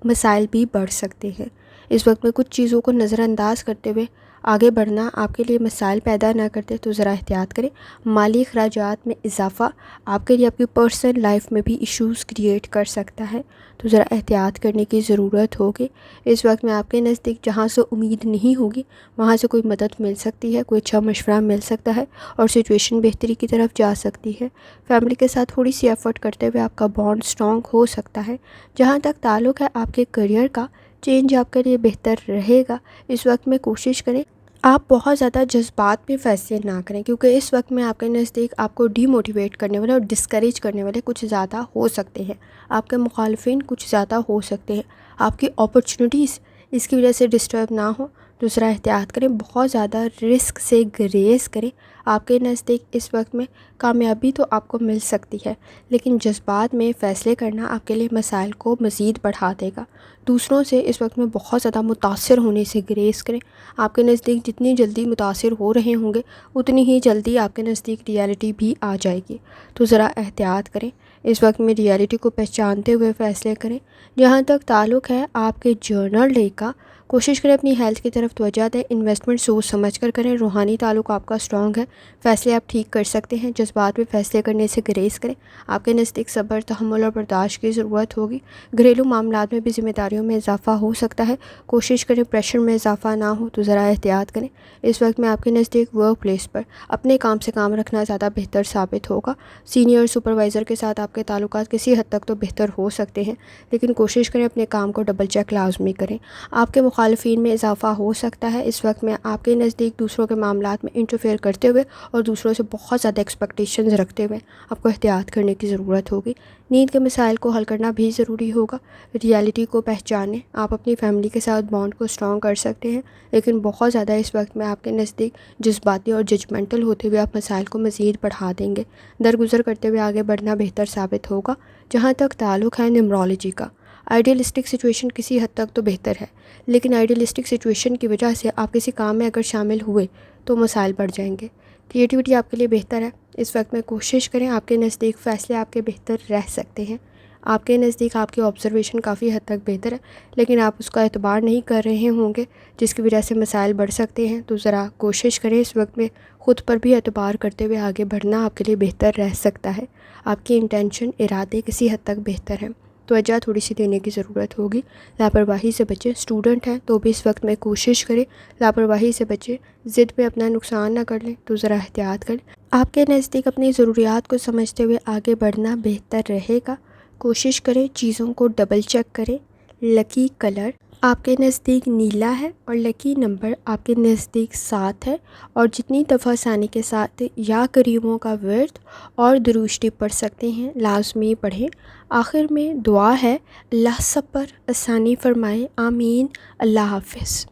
مسائل بھی بڑھ سکتے ہیں۔ اس وقت میں کچھ چیزوں کو نظر انداز کرتے ہوئے آگے بڑھنا آپ کے لیے مسائل پیدا نہ کرتے، تو ذرا احتیاط کریں۔ مالی اخراجات میں اضافہ آپ کے لیے آپ کی پرسنل لائف میں بھی ایشوز کریٹ کر سکتا ہے، تو ذرا احتیاط کرنے کی ضرورت ہوگی۔ اس وقت میں آپ کے نزدیک جہاں سے امید نہیں ہوگی وہاں سے کوئی مدد مل سکتی ہے، کوئی اچھا مشورہ مل سکتا ہے اور سچویشن بہتری کی طرف جا سکتی ہے۔ فیملی کے ساتھ تھوڑی سی ایفرٹ کرتے ہوئے آپ کا بانڈ اسٹرانگ ہو سکتا ہے۔ جہاں تک تعلق ہے آپ کے کریئر کا، چینج آپ کے لیے بہتر رہے گا۔ اس وقت میں کوشش کریں آپ بہت زیادہ جذبات میں فیصلے نہ کریں، کیونکہ اس وقت میں آپ کے نزدیک آپ کو ڈی موٹیویٹ کرنے والے اور ڈسکریج کرنے والے کچھ زیادہ ہو سکتے ہیں۔ آپ کے مخالفین کچھ زیادہ ہو سکتے ہیں۔ آپ کی اپرچونیٹیز اس کی وجہ سے ڈسٹرب نہ ہو، دوسرا احتیاط کریں، بہت زیادہ رسک سے گریز کریں۔ آپ کے نزدیک اس وقت میں کامیابی تو آپ کو مل سکتی ہے، لیکن جذبات میں فیصلے کرنا آپ کے لیے مسائل کو مزید بڑھا دے گا۔ دوسروں سے اس وقت میں بہت زیادہ متاثر ہونے سے گریز کریں۔ آپ کے نزدیک جتنی جلدی متاثر ہو رہے ہوں گے اتنی ہی جلدی آپ کے نزدیک ریالٹی بھی آ جائے گی، تو ذرا احتیاط کریں۔ اس وقت میں ریالٹی کو پہچانتے ہوئے فیصلے کریں۔ جہاں تک تعلق ہے آپ کے جرنل ڈے کا، کوشش کریں اپنی ہیلتھ کی طرف توجہ دیں، انویسٹمنٹ سوچ سمجھ کر کریں، روحانی تعلق آپ کا اسٹرانگ ہے، فیصلے آپ ٹھیک کر سکتے ہیں، جذبات میں فیصلے کرنے سے گریز کریں۔ آپ کے نزدیک صبر، تحمل اور برداشت کی ضرورت ہوگی۔ گھریلو معاملات میں بھی ذمہ داریوں میں اضافہ ہو سکتا ہے، کوشش کریں پریشر میں اضافہ نہ ہو، تو ذرا احتیاط کریں۔ اس وقت میں آپ کے نزدیک ورک پلیس پر اپنے کام سے کام رکھنا زیادہ بہتر ثابت ہوگا۔ سینئر سپروائزر کے ساتھ آپ کے تعلقات کسی حد تک تو بہتر ہو سکتے ہیں، لیکن کوشش کریں اپنے کام کو ڈبل چیک لازمی کریں۔ آپ کے مخالفین میں اضافہ ہو سکتا ہے۔ اس وقت میں آپ کے نزدیک دوسروں کے معاملات میں انٹرفیئر کرتے ہوئے اور دوسروں سے بہت زیادہ ایکسپیکٹیشنز رکھتے ہوئے آپ کو احتیاط کرنے کی ضرورت ہوگی۔ نیند کے مسائل کو حل کرنا بھی ضروری ہوگا۔ ریالٹی کو پہچانیں۔ آپ اپنی فیملی کے ساتھ بانڈ کو اسٹرانگ کر سکتے ہیں، لیکن بہت زیادہ اس وقت میں آپ کے نزدیک جذباتی اور ججمنٹل ہوتے ہوئے آپ مسائل کو مزید بڑھا دیں گے۔ درگزر کرتے ہوئے آگے بڑھنا بہتر ثابت ہوگا۔ جہاں تک تعلق ہے نیمرولوجی کا، آئیڈیلسٹک سچویشن کسی حد تک تو بہتر ہے، لیکن آئیڈیلسٹک سچویشن کی وجہ سے آپ کسی کام میں اگر شامل ہوئے تو مسائل بڑھ جائیں گے۔ کریٹیوٹی آپ کے لیے بہتر ہے۔ اس وقت میں کوشش کریں آپ کے نزدیک فیصلے آپ کے بہتر رہ سکتے ہیں۔ آپ کے نزدیک آپ کی آبزرویشن کافی حد تک بہتر ہے، لیکن آپ اس کا اعتبار نہیں کر رہے ہوں گے، جس کی وجہ سے مسائل بڑھ سکتے ہیں، تو ذرا کوشش کریں اس وقت میں خود پر بھی اعتبار کرتے ہوئے آگے بڑھنا آپ کے لیے بہتر رہ سکتا ہے۔ آپ کی انٹینشن، ارادے کسی حد تک بہتر ہیں، توجہ تھوڑی سی دینے کی ضرورت ہوگی۔ لاپرواہی سے بچیں۔ اسٹوڈنٹ ہیں تو بھی اس وقت میں کوشش کریں لاپرواہی سے بچیں، ضد پہ اپنا نقصان نہ کر لیں، تو ذرا احتیاط کریں۔ آپ کے نزدیک اپنی ضروریات کو سمجھتے ہوئے آگے بڑھنا بہتر رہے گا۔ کوشش کریں چیزوں کو ڈبل چیک کریں۔ لکی کلر آپ کے نزدیک نیلا ہے اور لکی نمبر آپ کے نزدیک 7 ہے، اور جتنی دفعہ آسانی کے ساتھ یا کریموں کا ورد اور درود شریف پڑھ سکتے ہیں لازمی پڑھیں۔ آخر میں دعا ہے، اللہ سب پر آسانی فرمائے، آمین۔ اللہ حافظ۔